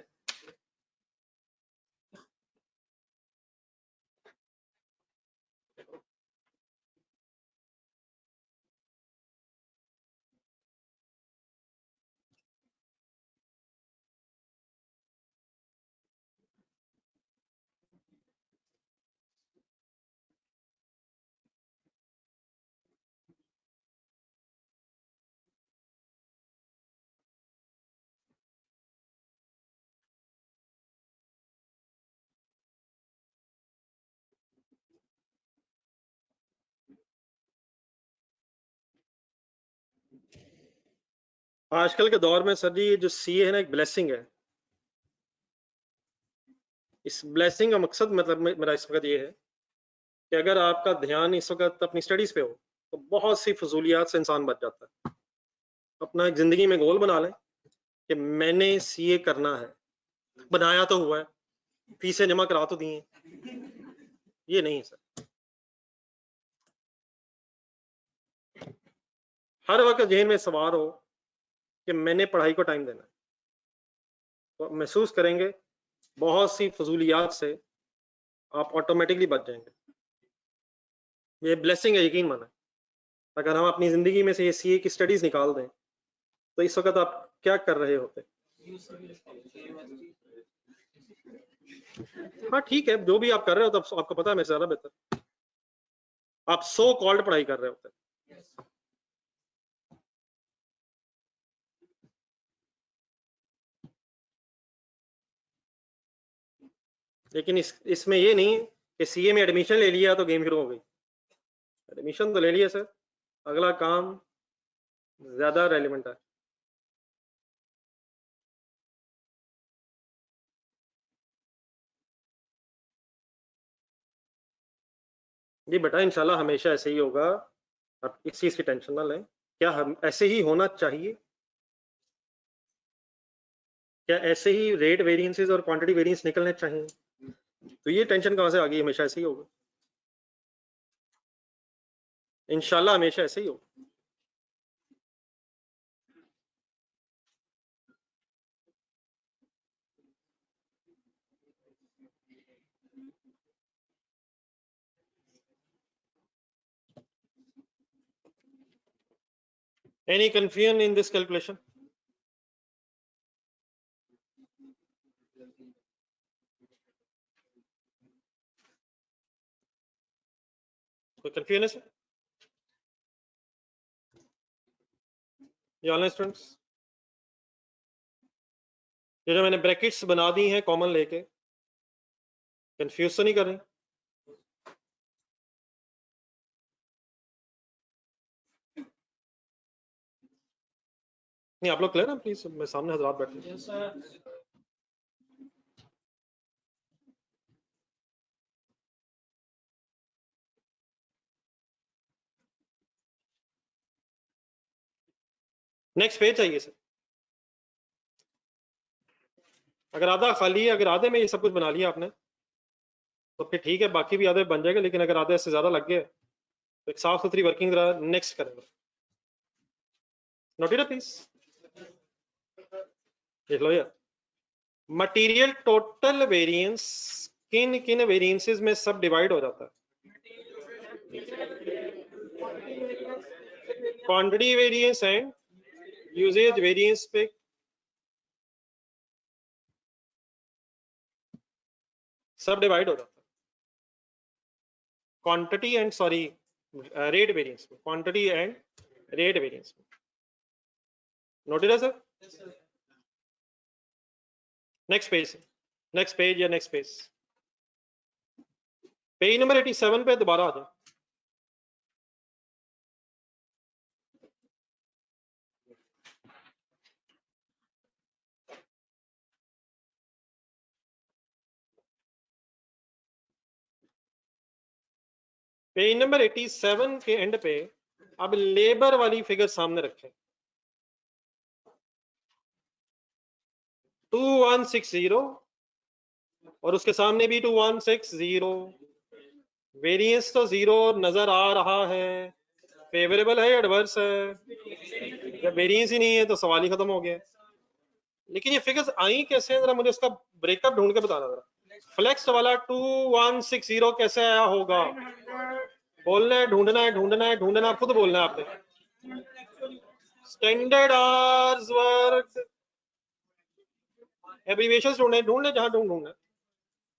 आजकल के दौर में सर जी ये जो सीए है ना, एक ब्लेसिंग है। इस ब्लेसिंग का मकसद मतलब मेरा इस वक्त ये है कि अगर आपका ध्यान इस वक्त अपनी स्टडीज पे हो तो बहुत सी फजूलियात से इंसान बच जाता है। अपना एक जिंदगी में गोल बना लें कि मैंने सीए करना है, बनाया तो हुआ है, फीसें जमा करा तो दी हैं, ये नहीं सर। हर वक्त जहन में सवार हो कि मैंने पढ़ाई को टाइम देना है, तो महसूस करेंगे बहुत सी फजूलियात से आप ऑटोमेटिकली बच जाएंगे। ये ब्लेसिंग है, यकीन माना। अगर हम अपनी जिंदगी में से ये सीए की स्टडीज निकाल दें तो इस वक्त आप क्या कर रहे होते? हाँ ठीक है, जो भी आप कर रहे हो तो आपको पता है मेरे से ज्यादा बेहतर, आप सो कॉल्ड पढ़ाई कर रहे होते। लेकिन इसमें ये नहीं कि सीए में एडमिशन ले लिया तो गेम शुरू हो गई। एडमिशन तो ले लिया सर, अगला काम ज्यादा रेलिवेंट है। जी बेटा, इंशाल्लाह हमेशा ऐसे ही होगा, आप इस चीज की टेंशन ना लें। क्या हम ऐसे ही होना चाहिए? क्या ऐसे ही रेट वेरिएंसेस और क्वांटिटी वेरिएंस निकलने चाहिए? तो ये टेंशन कहां से आ गई? हमेशा ऐसे ही होगा, इंशाल्लाह हमेशा ऐसे ही होगा। Any confusion in this calculation? कोई कंफ्यूजन है सर? ये ऑनलाइन स्टूडेंट्स, ये जो मैंने ब्रैकेट्स बना दी हैं कॉमन लेके, कंफ्यूज तो नहीं कर रही? नहीं आप लोग क्लियर ना प्लीज, मैं सामने हजरात बैठे हैं। नेक्स्ट पेज चाहिए सर। अगर आधा खाली है, अगर आधे में ये सब कुछ बना लिया आपने तो फिर ठीक है, बाकी भी आधे बन जाएगा। लेकिन अगर आधे से ज्यादा लग गए तो एक साफ सुथरी वर्किंग नेक्स्ट करेंगे। नोट इट प्लीज, देख लो यार। मटेरियल टोटल वेरिएंस किन किन वेरिएंसेस में सब डिवाइड हो जाता है? Quantity variance and usage variance पे सब डिवाइड हो जाता है। Quantity and sorry rate variance में, क्वांटिटी एंड रेट वेरिएंस में। नोटेड है sir? Next page, next page या नेक्स्ट पेज, पेज नंबर 87 पे दोबारा आ जाए। पेज नंबर 87 के एंड पे अब लेबर वाली फिगर सामने रखें। 2160 और उसके सामने भी 2160। वेरिएंस तो जीरो नजर आ रहा है, फेवरेबल है एडवर्स है? जब वेरिएंस ही नहीं है तो सवाल ही खत्म हो गया। लेकिन ये फिगर्स आई कैसे, जरा मुझे उसका ब्रेकअप ढूंढ के बताना जरा। फ्लेक्स वाला 2160 कैसे आया होगा? बोलना है, ढूंढना है, ढूंढना है, ढूंढना, खुद बोलना है आपने। स्टैंडर्ड आवर्स वर्क, एब्रीविएशंस ढूंढने ढूंढने जहां ढूंढना।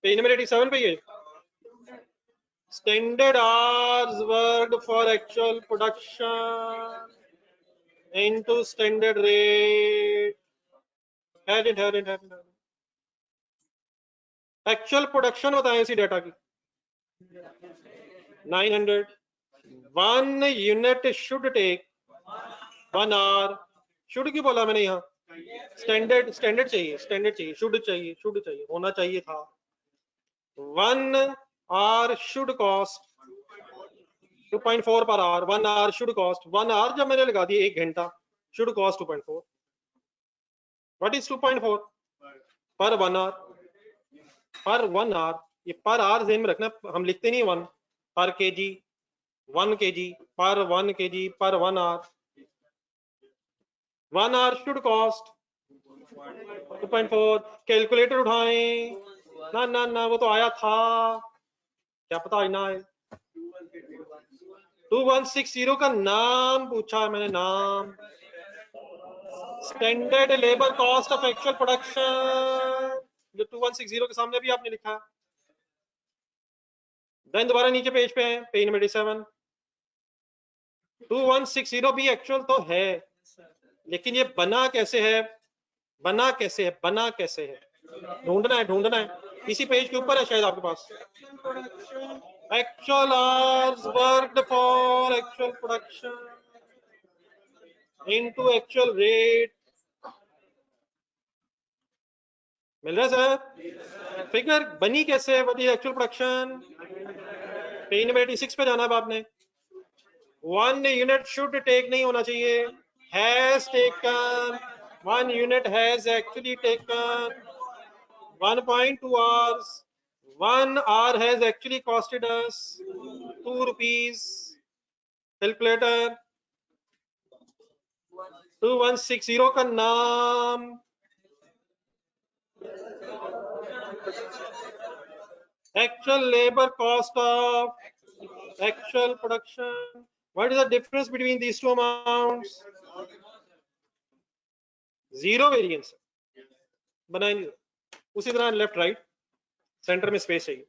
पेज नंबर 87 पे ये standard hours worked for actual production into standard rate. Actual production बताएं इसी डेटा की। 900। 1 unit should take 1 hour, should क्यों बोला मैंने यहाँ? स्टैंडर्ड चाहिए, शुड चाहिए, होना चाहिए था। 1 hour should cost 2.4 per hour, 1 hour should cost, 1 hour जब मैंने लगा दिया 1 घंटा, शुड कॉस्ट 2.4। What is 2.4? पर 1 hour, पर 1 hour, ये पर आवर ध्यान में रखना, हम लिखते नहीं 1 पर केजी, 1 kg, पर 1 kg, पर 1 hour। 1 hour should cost 2.4। Calculator उठाएं, ना ना ना, वो तो आया था, क्या पता ना आए। 2160 का नाम पूछा मैंने, नाम। Standard labour cost of actual production, जो 2160 के सामने भी आपने लिखा। देन दोबारा नीचे पेज पे है, पेज नंबर 87। 2160 भी एक्चुअल तो है, लेकिन ये बना कैसे है, बना कैसे है, बना कैसे है, ढूंढना है, ढूंढना है। इसी पेज के ऊपर है शायद आपके पास। Actual hours worked for actual production into actual rate, मिल रहा है सर? फिगर बनी कैसे है, बनी एक्चुअल प्रोडक्शन। पेज नंबर 86 पे जाना है आपने। 1 यूनिट शुड टेक नहीं होना चाहिए, has taken, 1 unit has actually taken 1.2 hours, 1 hour has actually costed us 2 rupees। Calculator 2160 का नाम, actual labour cost of actual production. What is the difference between these two amounts? Zero variance, बनाए नहीं। उसी तरह left right centre में space चाहिए।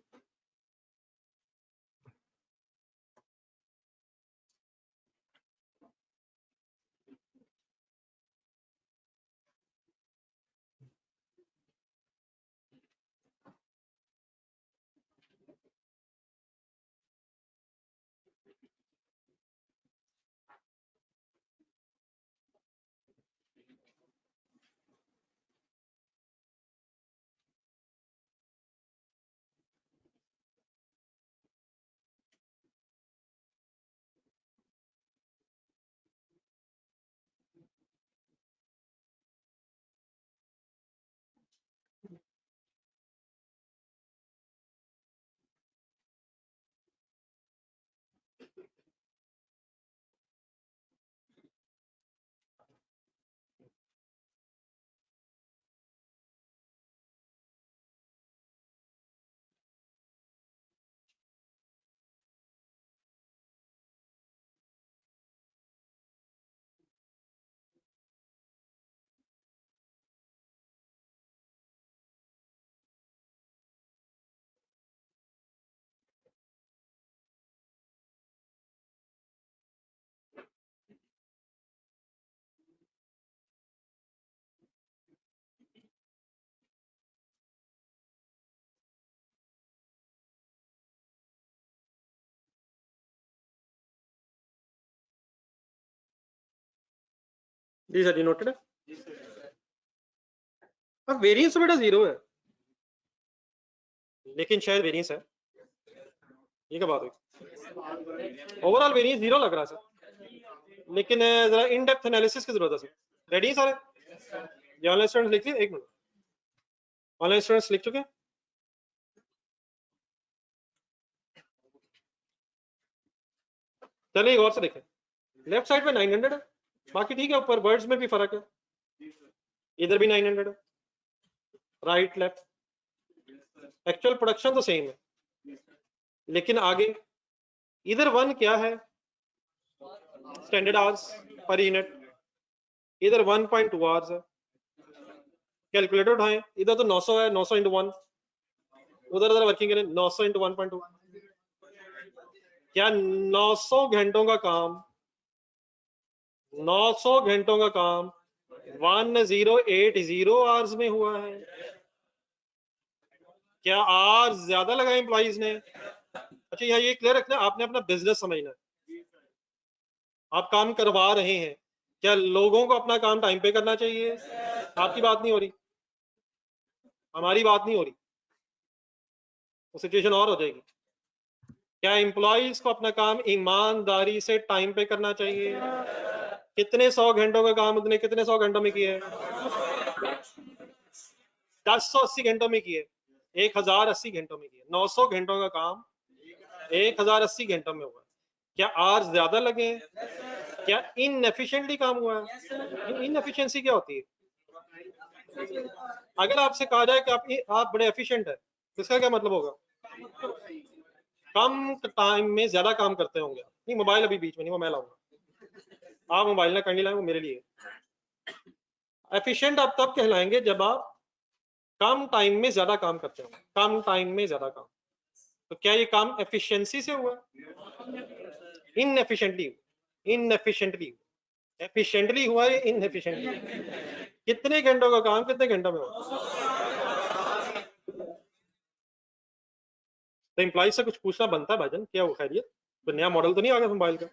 जी sir जी, noted है। अब वेरिएंस तो बेटा जीरो है, लेकिन शायद वेरिएंस है, ये क्या बात हुई? ओवरऑल वेरिएंस जीरो लग रहा है सर, लेकिन जरा इन डेप्थ एनालिसिस की जरूरत है सर। रेडी है सारे? ये ऑनलाइन स्टूडेंट्स लिख लिए? एक मिनट, ऑनलाइन स्टूडेंट्स लिख चुके हैं? चलिए गौर से देखें, लेफ्ट साइड पे 900 है, बाकी ठीक है, ऊपर वर्ड्स में भी फर्क है, इधर भी 900 है, राइट लेफ्ट, एक्चुअल प्रोडक्शन तो सेम है, लेकिन आगे इधर 1 क्या है, स्टैंडर्ड आवर्स पर यूनिट, इधर 1.2 आवर्स है। कैलकुलेटर उठाएं, इधर तो 900 है, 900 इंटू 1, उधर वर्किंग करें, 900 इंटू 1.2, क्या 900 घंटों का काम, 900 घंटों का काम 1080 आवर्स में हुआ है? क्या आवर्स ज्यादा लगाए एम्प्लॉइज ने? अच्छा यहाँ ये क्लियर रखना, आपने अपना बिजनेस समझना है, आप काम करवा रहे हैं, क्या लोगों को अपना काम टाइम पे करना चाहिए? आपकी बात नहीं हो रही, हमारी बात नहीं हो रही, तो सिचुएशन और हो जाएगी। क्या एम्प्लॉइज को अपना काम ईमानदारी से टाइम पे करना चाहिए? कितने 100 घंटों का काम उसने कितने 100 घंटों में किया है? 1080 घंटों में किए, 1080 घंटों में किए, 900 घंटों का काम 1080 घंटों में हुआ। क्या आवर्स ज्यादा लगे? क्या इनएफिशिएंटली काम हुआ है? इनएफिशिएंसी क्या होती है? अगर आपसे कहा जाए कि आप बड़े एफिशिएंट है, तो इसका क्या मतलब होगा? कम टाइम में ज्यादा काम करते होंगे। नहीं, मोबाइल अभी बीच में नहीं, वो मैं लाऊंगा, आप मोबाइल ना करनी लाए, वो मेरे लिए। एफिशिएंट आप तब कहलाएंगे जब आप कम टाइम में ज्यादा काम करते हो, कम टाइम में ज्यादा काम। तो क्या ये काम एफिशिएंसी से हुआ? इनएफिशिएंटली, इनएफिशिएंटली, एफिशिएंटली हुआ है, इनएफिशिएंटली। कितने घंटों का काम कितने घंटों में हुआ? तो एम्प्लॉय से कुछ पूछना बनता है भाईजान, क्या वो खैरियत, तो नया मॉडल तो नहीं आ गया मोबाइल का?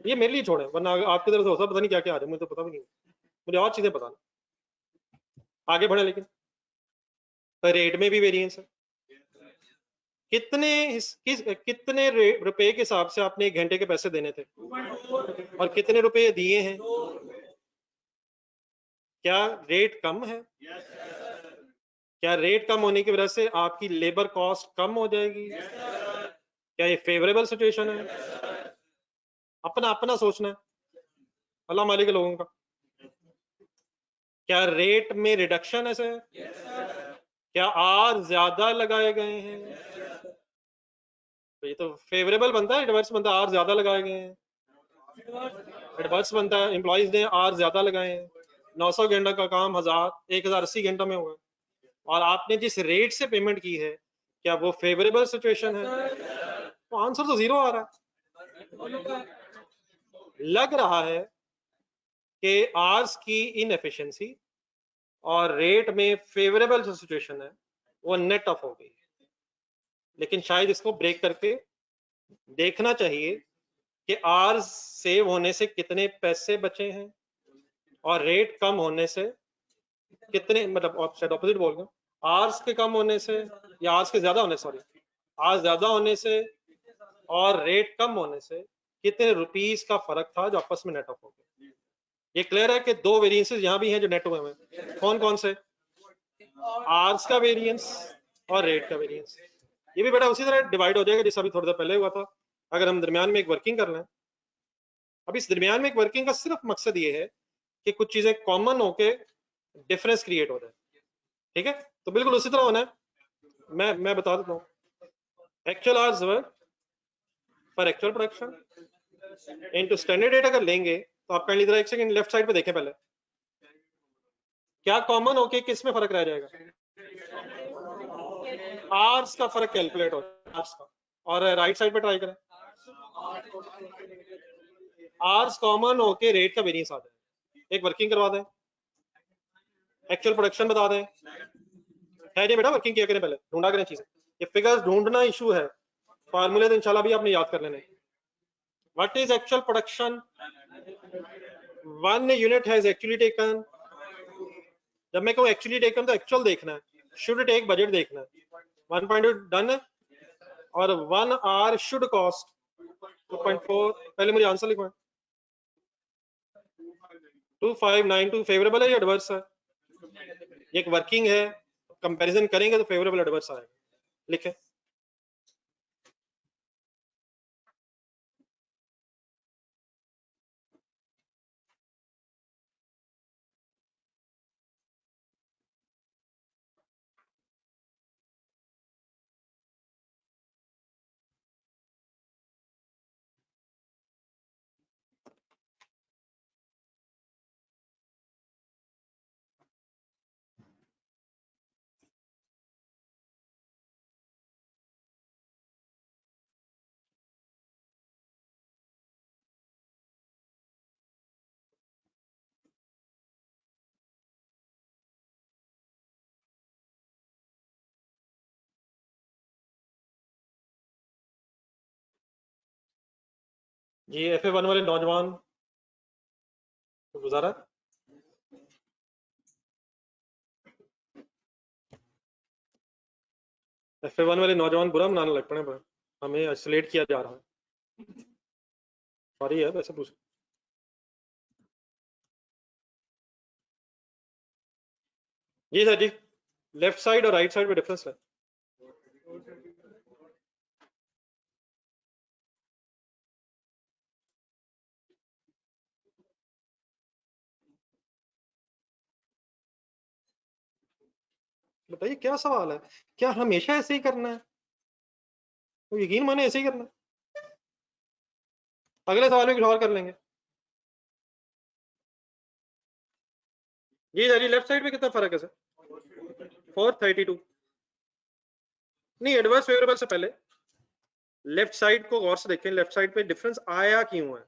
ये मेरे लिए छोड़े, वरना आपकी तरफ से होता पता नहीं क्या क्या आ रहा है, मुझे तो पता भी नहीं, मुझे और चीजें पता नहीं। आगे बढ़े, लेकिन तो रेट में भी वेरिएंस है। कितने रुपए के हिसाब से आपने 1 घंटे के पैसे देने थे और कितने रुपए दिए हैं? क्या रेट कम है? क्या रेट कम होने की वजह से आपकी लेबर कॉस्ट कम हो जाएगी? क्या ये फेवरेबल सिचुएशन है? अपना अपना सोचना है, अल्लाह मालिक के लोगों का। क्या रेट में रिडक्शन है सर? क्या आर ज्यादा लगाए गए हैं? तो ये तो फेवरेबल बनता है, एडवर्स बनता है, आर ज्यादा लगाए गए हैं। एडवर्स बनता है, एम्प्लॉइज ने आर ज्यादा लगाए हैं, 900 घंटा का काम 1080 घंटा में हुआ, और आपने जिस रेट से पेमेंट की है, क्या वो फेवरेबल सिचुएशन है? तो आंसर तो जीरो आ रहा है। लग रहा है कि आर्स की इनएफिशिएंसी और रेट में फेवरेबल जो सिचुएशन है वो नेट ऑफ हो गई है। लेकिन शायद इसको ब्रेक करके देखना चाहिए कि आर्स सेव होने से कितने पैसे बचे हैं और रेट कम होने से कितने, मतलब शायद ऑपोजिट बोल रहा हूँ, आर्स के कम होने से या आर्स के ज्यादा होने, सॉरी, आर्स ज्यादा होने से और रेट कम होने से कितने रुपीस का फर्क था जो आपस में नेट ऑफ हो गया। ये क्लियर है कि दो वेरिएंसेस यहाँ भी हैं जो नेट हुए हैं। कौन कौन से? आर्स का वेरिएंस और रेट का वेरिएंस। ये भी बेटा उसी तरह डिवाइड हो जाएगा जैसा अभी थोड़ी देर पहले हुआ था। अगर हम दरमियान में एक वर्किंग कर लें, अब इस दरमियान में एक वर्किंग का सिर्फ मकसद ये है कि कुछ चीजें कॉमन होके डिफरेंस क्रिएट हो जाए, ठीक है? तो बिल्कुल उसी तरह होना है। मैं बता देता हूँ, एक्चुअल आवर्स वर्क पर actual production into standard rate अगर लेंगे तो आप काइंडली एक सेकंड लेफ्ट साइड पे देखें पहले, क्या कॉमन होके किस में फर्क रह जाएगा? आवर्स का फर्क कैलकुलेट हो आवर्स का, और राइट साइड पे ट्राई करें, आवर्स कॉमन होके रेट का वेरिएंस आ जाए। एक वर्किंग करवा दें, एक्चुअल प्रोडक्शन बता दें, है नहीं बेटा, वर्किंग किया करें पहले, ढूंढा करें चीजें। ये फिगर्स ढूंढना इशू है, फार्मूले तो इंशाल्लाह भी आपने याद कर लेने। What is actual production? 1 unit has actually taken. जब मैं कहूँ एक्चुअली टेकन तो एक्चुअल देखना है, शुड टेक बजट देखना है। 1.2 डन है, और 1 आवर शुड कॉस्ट 2.4। पहले मुझे आंसर लिखवाएं। 2592 फेवरेबल है या एडवर्स है? एक वर्किंग है, कंपैरिजन करेंगे तो फेवरेबल एडवर्स आएगा, लिखें। ये FA1 वाले नौजवान गुजारा FA1 वाले नौजवान बुरा मनाने लग पड़े, हमें आइसोलेट किया जा रहा है। सॉरी है वैसे पूछ। जी सर जी, लेफ्ट साइड और राइट साइड में डिफरेंस है। बताइए क्या सवाल है, क्या हमेशा ऐसे ही करना है? तो यकीन माने ऐसे ही करना है। अगले सवाल में कुछ और कर लेंगे। जी सर जी, लेफ्ट साइड में कितना फर्क है सर? 432। नहीं, एडवर्स फेवरेबल से पहले लेफ्ट साइड को गौर से देखें, लेफ्ट साइड पे डिफरेंस आया क्यों है,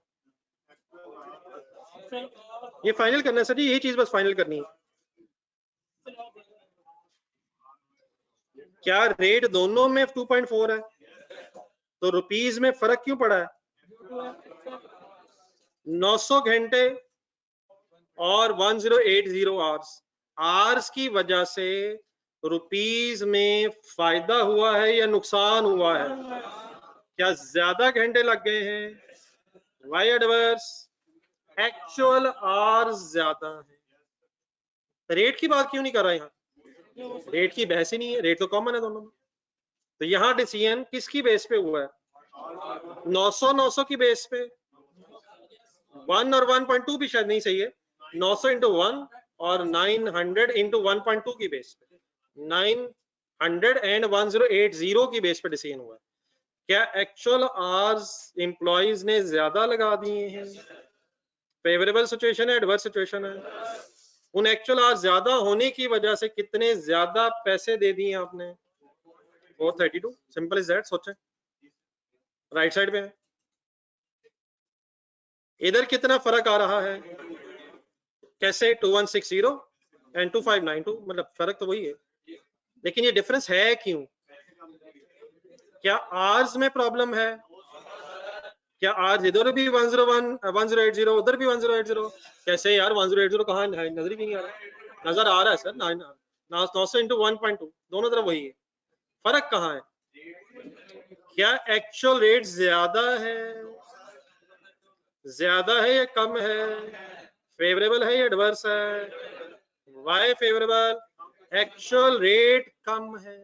ये फाइनल करना है सर जी, यही चीज बस फाइनल करनी है। क्या रेट दोनों में 2.4 है, तो रुपीज में फर्क क्यों पड़ा है? 900 घंटे और 1080 आवर्स की वजह से रुपीज में फायदा हुआ है या नुकसान हुआ है? क्या ज्यादा घंटे लग गए हैं? Y adverse? एक्चुअल आवर्स ज्यादा है। रेट की बात क्यों नहीं कर रहा यहाँ? रेट की बहस ही नहीं है, रेट तो कॉमन है दोनों में। तो यहाँ डिसीजन किसकी बेस पे हुआ है? 900 की बेस पे। 1 और 1.2 भी शायद नहीं सही है। 900 इंटू 1 और 900 इंटू 1.2 की बेस पे 900 एंड 1080 की बेस पे डिसीजन हुआ है। क्या एक्चुअल आवर्स एम्प्लॉइज ने ज्यादा लगा दिए हैं? फेवरेबल सिचुएशन है, एडवर्स सिचुएशन है? उन एक्चुअल आवर्स ज्यादा होने की वजह से कितने ज्यादा पैसे दे दिए आपने? 432। Simple is that. सोचें, राइट साइड पे है, इधर कितना फर्क आ रहा है? कैसे? 2160 एंड 2592, मतलब फर्क तो वही है, लेकिन ये डिफरेंस है क्यों? क्या आवर्स में प्रॉब्लम है? क्या आज इधर भी 101 1080 उधर भी 1080? कैसे यार 1080 कहाँ है? नजर ही नहीं आ रहा। नजर आ रहा है सर, 900 इंटू 1.2 दोनों तरफ वही है। फर्क कहाँ है? क्या एक्चुअल रेट ज्यादा है या कम है? फेवरेबल है या एडवर्स है? Why favourable? एक्चुअल रेट कम है।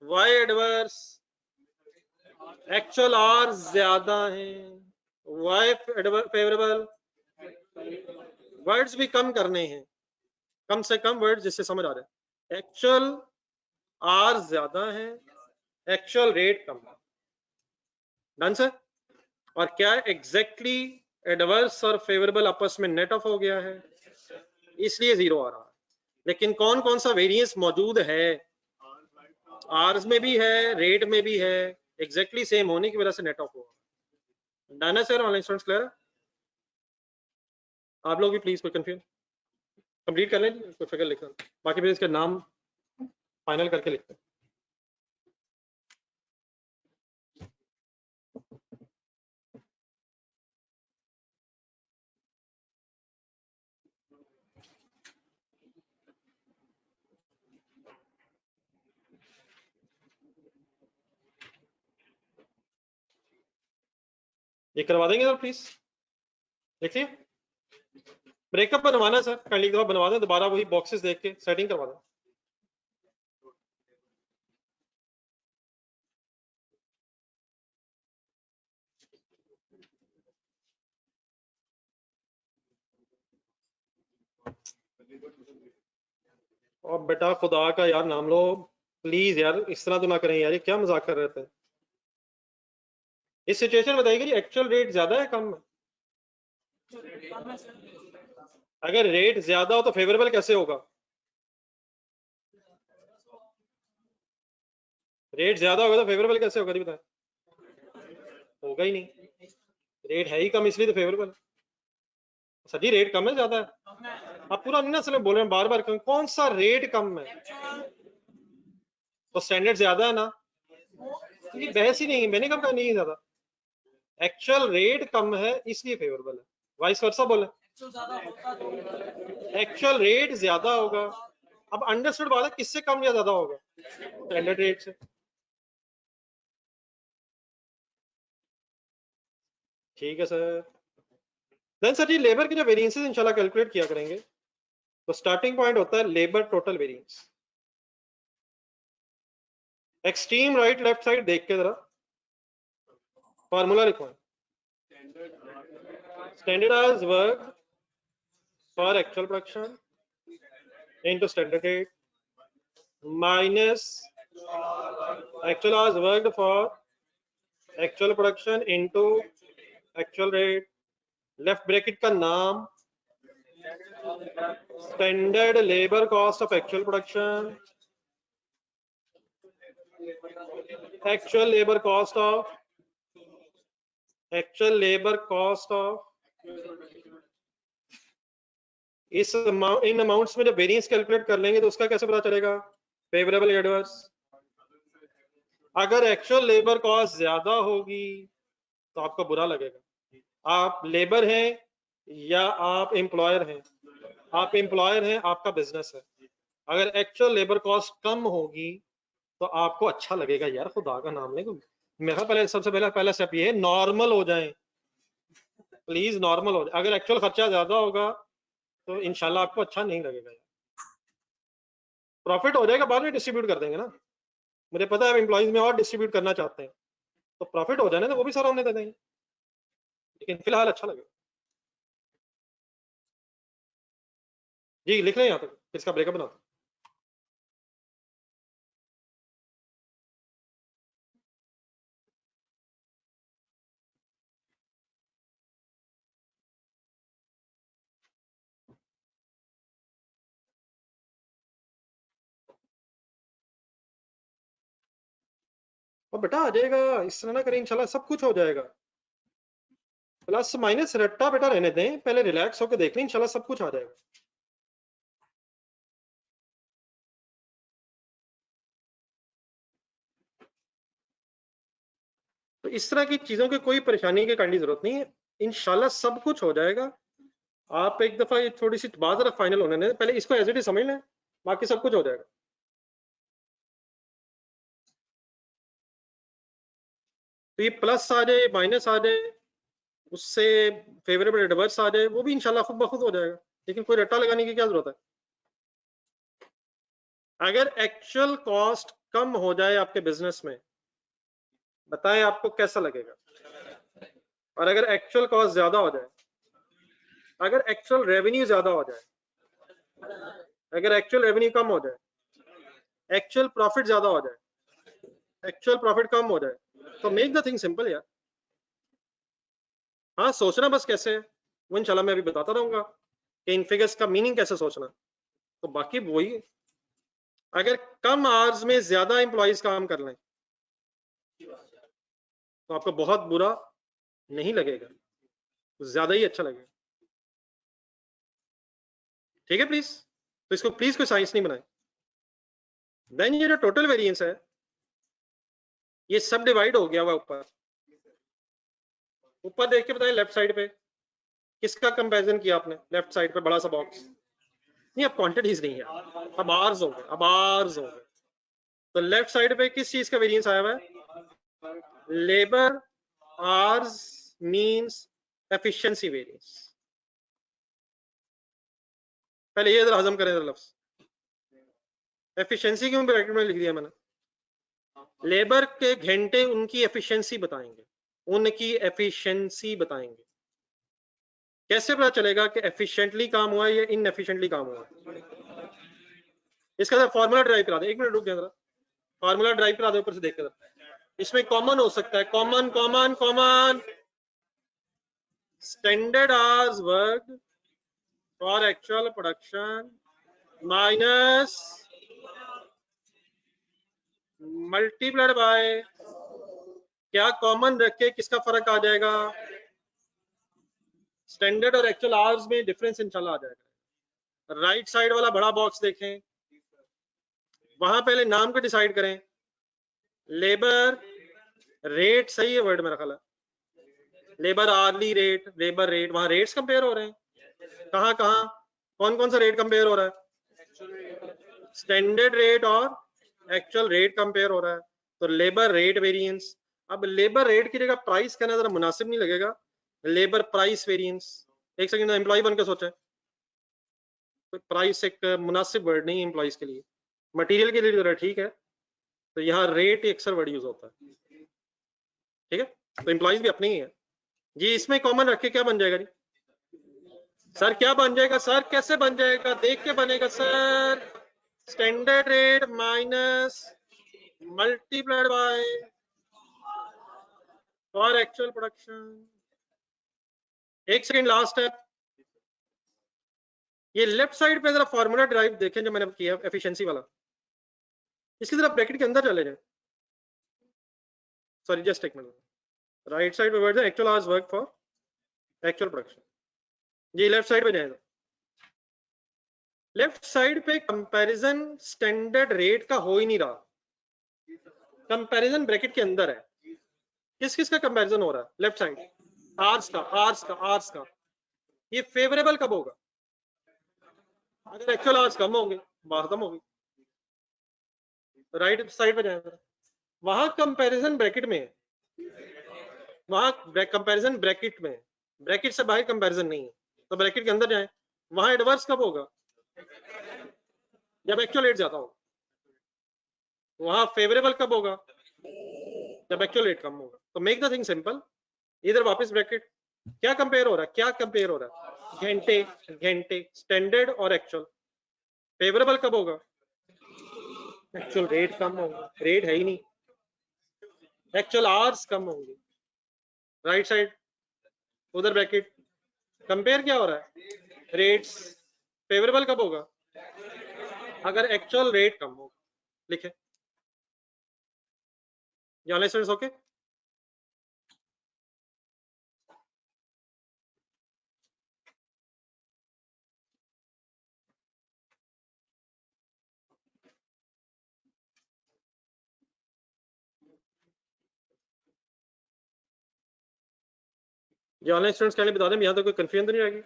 Why adverse? एक्चुअल आर ज्यादा है। Why favourable? वर्ड्स भी कम करने हैं, कम से कम वर्ड जिससे समझ आ रहा है। एक्चुअल आर ज्यादा है, एक्चुअल रेट कम है। Done sir? और क्या एग्जैक्टली एडवर्स और फेवरेबल आपस में नेट ऑफ हो गया है, इसलिए 0 आ रहा है। लेकिन कौन कौन सा वेरिएंस मौजूद है? आर्स में भी है, रेट में भी है, एग्जैक्टली सेम होने की वजह से नेट ऑफ हुआ। डन है सर? ऑनलाइन स्टूडेंट्स क्लियर है? आप लोग भी प्लीज कोई कंफ्यूजन कंप्लीट कर लें, कोई फिगर लिखना, बाकी फिर इसके नाम फाइनल करके लिखते हैं। ये करवा देंगे सर प्लीज, देखिए। ब्रेकअप बनवाना सर, काइंडली एक बार बनवा दें, दोबारा वही बॉक्सेस देख के सेटिंग करवा दें। और बेटा खुदा का यार नाम लो प्लीज यार, इस तरह तो ना करें यार, ये क्या मजाक कर रहे थे। इस सिचुएशन में बताइएगा जी, एक्चुअल रेट ज्यादा है कम है? अगर रेट ज्यादा हो तो फेवरेबल कैसे होगा? रेट ज्यादा होगा तो फेवरेबल कैसे होगा जी बताएं? होगा ही नहीं, रेट है ही कम इसलिए तो फेवरेबल। सर जी रेट कम है ज्यादा है? आप पूरा नहीं ना सिर्फ बोल रहे हैं बार बार, कौन सा रेट कम है? तो स्टैंडर्ड ज्यादा है ना, ये बहस ही नहीं है, मैंने कब कहा नहीं है ज्यादा। एक्चुअल रेट कम है इसलिए फेवरेबल है, वाइस वर्सा बोले। एक्चुअल रेट ज्यादा होगा। अब अंडरस्टूड बात है, किससे कम या ज्यादा होगा? स्टैंडर्ड रेट से। ठीक है सर। देन सर जी लेबर के जो वेरिएंसेस इंशाल्लाह कैलकुलेट किया करेंगे, तो स्टार्टिंग पॉइंट होता है labour total variance. Extreme right left side देख के जरा फार्मूला लिखो। Standard hours work for actual production into standard rate minus actual hours worked for actual production into actual rate, left bracket का नाम standard labour cost of actual production, actual labour cost of इस इन amounts में जब variance calculate कर लेंगे तो उसका कैसे पता चलेगा? Favourable adverse. अगर एक्चुअल लेबर कॉस्ट ज्यादा होगी तो आपको बुरा लगेगा। आप लेबर हैं या आप एम्प्लॉयर हैं? आप एम्प्लॉयर हैं, आपका बिजनेस है। अगर एक्चुअल लेबर कॉस्ट कम होगी तो आपको अच्छा लगेगा, यार खुदा का नाम लें। मेरा पहले सबसे पहला स्टेप ये है, नॉर्मल हो जाएं, प्लीज नॉर्मल हो जाए। अगर एक्चुअल खर्चा ज्यादा होगा तो इंशाल्लाह आपको अच्छा नहीं लगेगा। प्रॉफिट हो जाएगा, बाद में डिस्ट्रीब्यूट कर देंगे ना। मुझे पता है आप एम्प्लॉइज में और डिस्ट्रीब्यूट करना चाहते हैं, तो प्रॉफिट हो जाने तो वो भी सारा उन्हें दे देंगे, लेकिन फिलहाल अच्छा लगेगा। जी लिख लें यहाँ तक, इसका ब्रेकअप बनाते। और बेटा आ जाएगा, इस तरह ना करें, इंशाल्लाह सब कुछ हो जाएगा। प्लस माइनस रट्टा बेटा रहने दें, पहले रिलैक्स होकर देख लें, इंशाल्लाह सब कुछ आ जाएगा। तो इस तरह की चीजों की कोई परेशानी की करने की जरूरत नहीं है, इंशाल्लाह सब कुछ हो जाएगा। आप एक दफा ये थोड़ी सी बात जरा फाइनल होने दें, पहले इसको एज इट इज समझ लें, बाकी सब कुछ हो जाएगा। तो ये प्लस आ जाए माइनस आ जाए, उससे फेवरेबल एडवर्स आ जाए, वो भी इंशाल्लाह खुद ब खुद हो जाएगा, लेकिन कोई रट्टा लगाने की क्या जरूरत है। अगर एक्चुअल कॉस्ट कम हो जाए आपके बिजनेस में, बताएं आपको कैसा लगेगा? और अगर एक्चुअल कॉस्ट ज्यादा हो जाए, अगर एक्चुअल रेवेन्यू ज्यादा हो जाए, अगर एक्चुअल रेवेन्यू कम हो जाए, एक्चुअल प्रॉफिट ज्यादा हो जाए, एक्चुअल प्रॉफिट कम हो जाए, तो मेक द थिंग सिंपल यार। हाँ सोचना बस कैसे है वो इंशाल्लाह मैं अभी बताता रहूंगा कि इन फिगर्स का मीनिंग कैसे सोचना। तो बाकी वही, अगर कम आवर्स में ज्यादा एम्प्लॉइज काम कर लें तो आपको बहुत बुरा नहीं लगेगा, ज्यादा ही अच्छा लगेगा। ठीक है प्लीज, तो इसको प्लीज कोई साइंस नहीं बनाए। देन ये जो टोटल वेरिएंस है ये सब डिवाइड हो गया हुआ ऊपर। ऊपर देख के बताएं लेफ्ट साइड पे किसका कंपैरिजन किया आपने? लेफ्ट साइड पे बड़ा सा बॉक्स नहीं, अब क्वांटिटीज नहीं है, अब आवर्स हो गए, अब आवर्स हो गए। तो लेफ्ट साइड पे किस चीज का वेरिएंस आया हुआ है? Labour hours means efficiency variance. पहले ये जरा हजम करें जरा लफ्ज एफिशिएंसी, क्यों ब्रैकेट में लिख दिया मैंने? लेबर के घंटे उनकी एफिशिएंसी बताएंगे, उनकी एफिशिएंसी बताएंगे। कैसे पता चलेगा कि एफिशिएंटली काम हुआ है या इनएफिशिएंटली काम हुआ है? इसका फॉर्मूला ड्राइव करा दे, एक मिनट रुक गया जरा, फॉर्मूला ड्राइव करा दे ऊपर से देख कर। इसमें कॉमन हो सकता है, common common common standard hours work for actual production minus multiplied by, क्या कॉमन रख के किसका फर्क आ जाएगा? स्टैंडर्ड और एक्चुअल आवर्स में डिफरेंस इंशाल्लाह आ जाएगा। राइट साइड वाला बड़ा बॉक्स देखें, वहां पहले नाम को डिसाइड करें। लेबर रेट सही है वर्ड मेरा ख्याल है, labour early rate, labour rate, वहां रेट्स कंपेयर हो रहे हैं। कहाँ कहाँ कौन कौन सा रेट कंपेयर हो रहा है? स्टैंडर्ड रेट और एक्चुअल रेट कंपेयर हो रहा है। तो लेबर रेट वेरिएंस, अब लेबर रेट की जगह प्राइस कहना जरा मुनासिब नहीं लगेगा, लेबर प्राइस वेरिएंस। एक सेकंड, एम्प्लॉय बनकर सोचा, प्राइस एक मुनासिब वर्ड नहीं है एम्प्लॉइज के लिए, मटेरियल के लिए जरा ठीक है, तो यहाँ रेट अक्सर वर्ड यूज होता है, ठीक है। तो एम्प्लॉइज भी अपने ही है जी, इसमें कॉमन रख के क्या बन जाएगा जी सर? क्या बन जाएगा सर? कैसे बन जाएगा? देख के बनेगा sir. Standard rate minus multiplied by for actual production. एक सेकंड, लास्ट है, ये लेफ्ट साइड पे जरा फॉर्मूला ड्राइव देखें जो मैंने किया एफिशिएंसी वाला, इसकी जरा ब्रैकेट के अंदर चले जाए, सॉरी जस्ट एक मिनट, राइट साइड पे वर्ड है actual hours work for actual production, जी लेफ्ट साइड पे जाएगा। लेफ्ट साइड पे कंपैरिजन स्टैंडर्ड रेट का हो ही नहीं रहा, कंपैरिजन ब्रैकेट के अंदर है। किस किस का कंपैरिजन हो रहा है? लेफ्ट साइड, आर्स का, आर्स का, आर्स का। ये फेवरेबल कब होगा? अगर एक्चुअल आवर्स कम होंगे, बात खत्म होगी। राइट साइड पे जाएगा, वहां कंपैरिजन ब्रैकेट में है, वहां कंपैरिजन ब्रैकेट में है, ब्रैकेट से बाहर कंपैरिजन नहीं है, तो ब्रैकेट के अंदर जाए। वहां एडवर्स कब होगा? जब एक्चुअल रेट ज्यादा होगा। वहां फेवरेबल कब होगा? जब एक्चुअल रेट कम होगा। तो मेक द थिंग सिंपल, इधर वापस ब्रैकेट, क्या कंपेयर हो रहा है? क्या कंपेयर हो रहा है? घंटे, घंटे, स्टैंडर्ड और एक्चुअल। फेवरेबल कब होगा? एक्चुअल रेट कम होगा, रेट है ही नहीं, एक्चुअल आवर्स कम होंगे। राइट साइड उधर ब्रैकेट, कंपेयर क्या हो रहा है? रेट्स। फेवरेबल कब होगा? अगर एक्चुअल रेट कम होगा। लिखे यहाँ स्टूडेंट्स, ओके। ये ऑनलाइन स्टूडेंट्स के लिए बता दें, यहाँ तो कोई कंफ्यूजन तो नहीं रहेगी।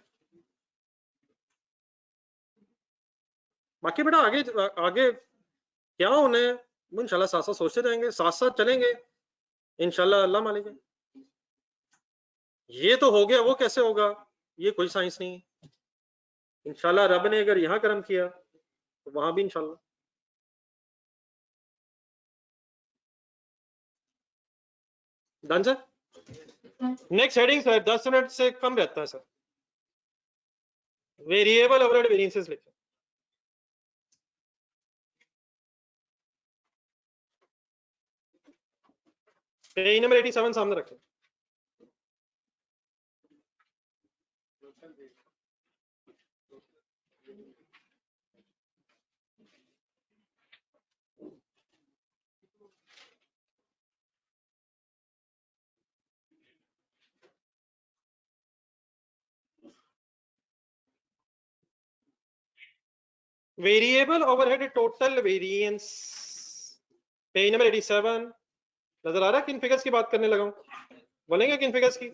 बाकी बेटा आगे आगे क्या होना है इंशाल्लाह साथ साथ सोचते रहेंगे, साथ साथ चलेंगे इंशाल्लाह, अल्लाह मालिक है। ये तो हो गया, वो कैसे होगा? ये कोई साइंस नहीं है। इंशाल्लाह रब ने अगर यहाँ कर्म किया तो वहां भी इंशाल्लाह। Done sir. Next heading sir 10 minute से कम रहता है सर। वेरिएबल ओवरहेड वेरिएंसेस लिखें। पेज नंबर 87 सामने रखें। Variable overhead total variance, page number 87। नजर आ रहा है किन फिगर्स की बात करने लगा हूं? बोलेंगे किन फिगर्स की?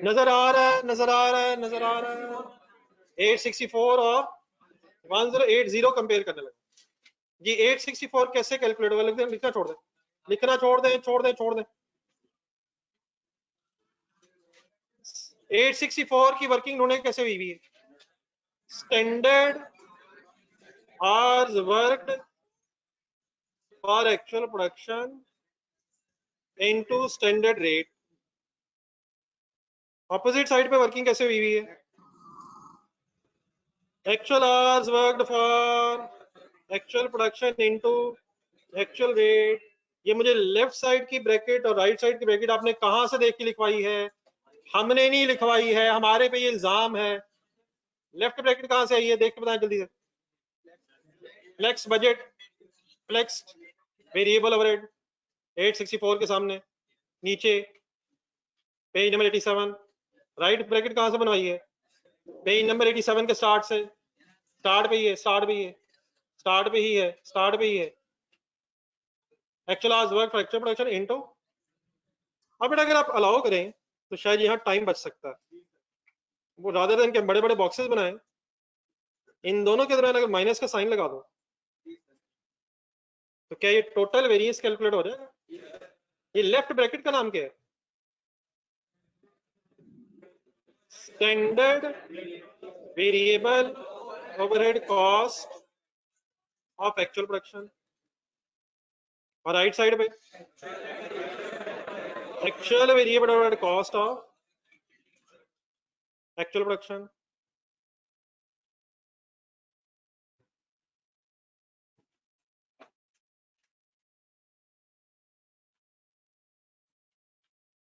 नजर आ रहा है, नजर आ रहा है, नजर आ रहा है। 864 और 1080 कंपेयर करने लगा जी। 864 कैसे कैलकुलेट होगा? लिखना छोड़ दें, लिखना छोड़ दें, छोड़ दें, छोड़ दें। 864 की वर्किंग ढूंढे कैसे हुई हुई है? Standard hours worked for actual production into standard rate. Opposite side पे वर्किंग कैसे हुई हुई है? Actual hours worked for actual production into actual rate. ये मुझे लेफ्ट साइड की ब्रैकेट और राइट साइड की ब्रैकेट आपने कहां से देख के लिखवाई है? हमने नहीं लिखवाई है, हमारे पे ये इल्जाम है। लेफ्ट ब्रैकेट कहां से आई है? देख के बताएं जल्दी से। Flex budget, flex variable overhead 864 के सामने नीचे पेज नंबर 87। राइट ब्रैकेट कहां से बनवाई है? पेज नंबर 87 के स्टार्ट से, स्टार्ट पे ही है, स्टार्ट पे ही है, स्टार्ट पे ही है, स्टार्ट पे ही है। Actual hours work for actual production into. अब बेटा अगर आप अलाउ करें तो शायद यहाँ टाइम बच सकता है। वो रादर देन के बड़े बड़े बॉक्सेस बनाए, इन दोनों के दरमियान अगर माइनस का साइन लगा दो तो क्या ये टोटल वेरिएंस कैलकुलेट हो जाएगा? ये लेफ्ट ब्रैकेट का नाम क्या है? Standard variable overhead cost of actual production, और राइट साइड पे actual variable overhead cost of actual production.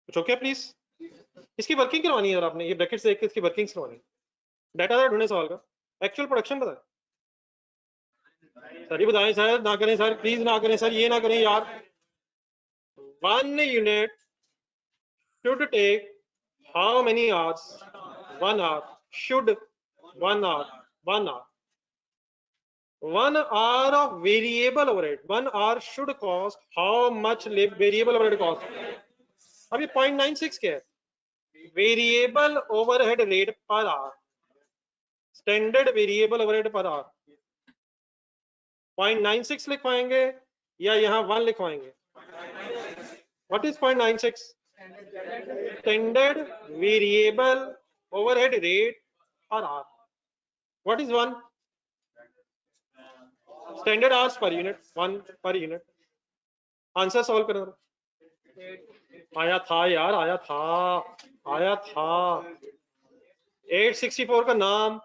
कुछ ओके प्लीज? इसकी वर्किंग करवानी है, और आपने ये ब्रैकेट से देख के इसकी वर्किंग करवानी है। डाटा था ढूंढे सवाल का, एक्चुअल प्रोडक्शन बताएं। सर ये बताएं सर, ना करें सर, प्लीज ना करें सर, ये ना करें यार। 1 unit should take how many hours? 1 hour. Should 1 hour. 1 hour. 1 hour of variable overhead. 1 hour should cost how much variable overhead cost? अभी 0.96 क्या है? Variable overhead rate per hour. Standard variable overhead per hour. 0.96 लिखवाएंगे या यहाँ 1 लिखवाएंगे? What is 0.96? Standard variable overhead rate per hour. What is 1? Standard hours per unit, 1 per unit. Answer solve करो। आया था यार, आया था, आया था। 864 का नाम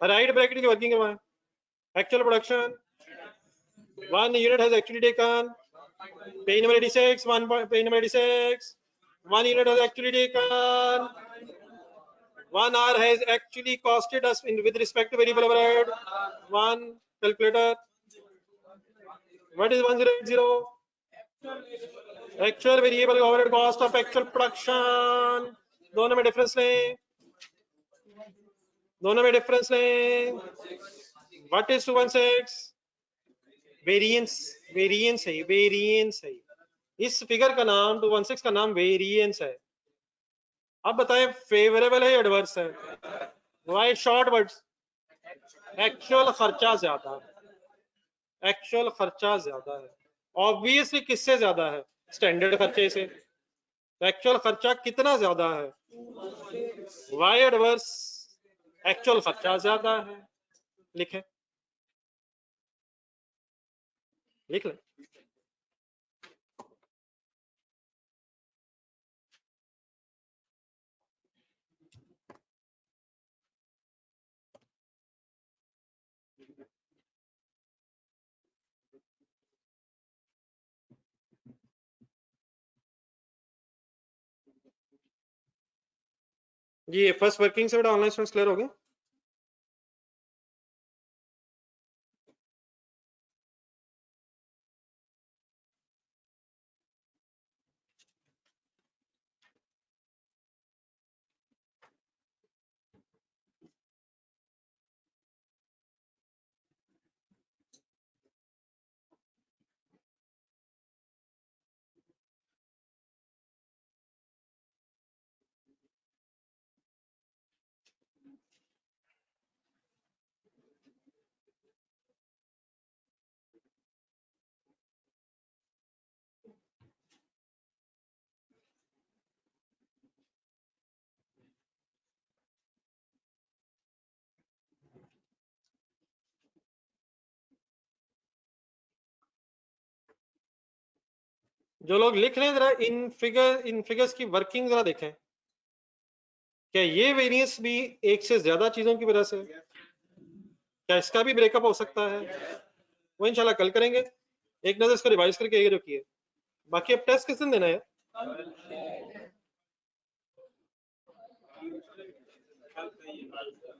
राइट ब्रैकेट की वर्किंग करवाएं। Actual production 1 unit has actually taken page number 86, page number 86. 1 unit has actually taken 1 hour has actually costed us with respect to variable overhead. 1 calculator. What is 1080? Actual variable overhead cost of actual production. दोनों में difference लें, दोनों में difference लें। What is 216? Variance, variance है, variance है। इस figure का नाम 216 का नाम वेरिएंस है। अब बताएं फेवरेबल है या एडवर्स है? Y short words? एक्चुअल खर्चा ज्यादा है, एक्चुअल खर्चा ज्यादा है। ऑब्वियसली किससे ज्यादा है? स्टैंडर्ड खर्चे से। एक्चुअल खर्चा कितना ज्यादा है? Why adverse? एक्चुअल खर्चा ज्यादा है। लिखें, लिख लें। जी फर्स्ट वर्किंग से ऑनलाइन स्टूडेंट्स क्लियर हो गए? जो लोग लिख रहे हैं जरा इन फिगर्स की वर्किंग जरा देखें। क्या ये वेरिएंस भी एक से ज्यादा चीजों की वजह से? क्या इसका भी ब्रेकअप हो सकता है? वो इंशाल्लाह कल करेंगे। एक नजर इसको रिवाइज करके ये जो किए, बाकी अब टेस्ट किस दिन देना है?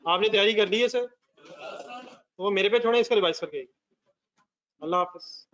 आपने तैयारी कर ली है सर, तो वो मेरे पे छोड़े, इसको रिवाइज करके। अल्लाह हाफिज।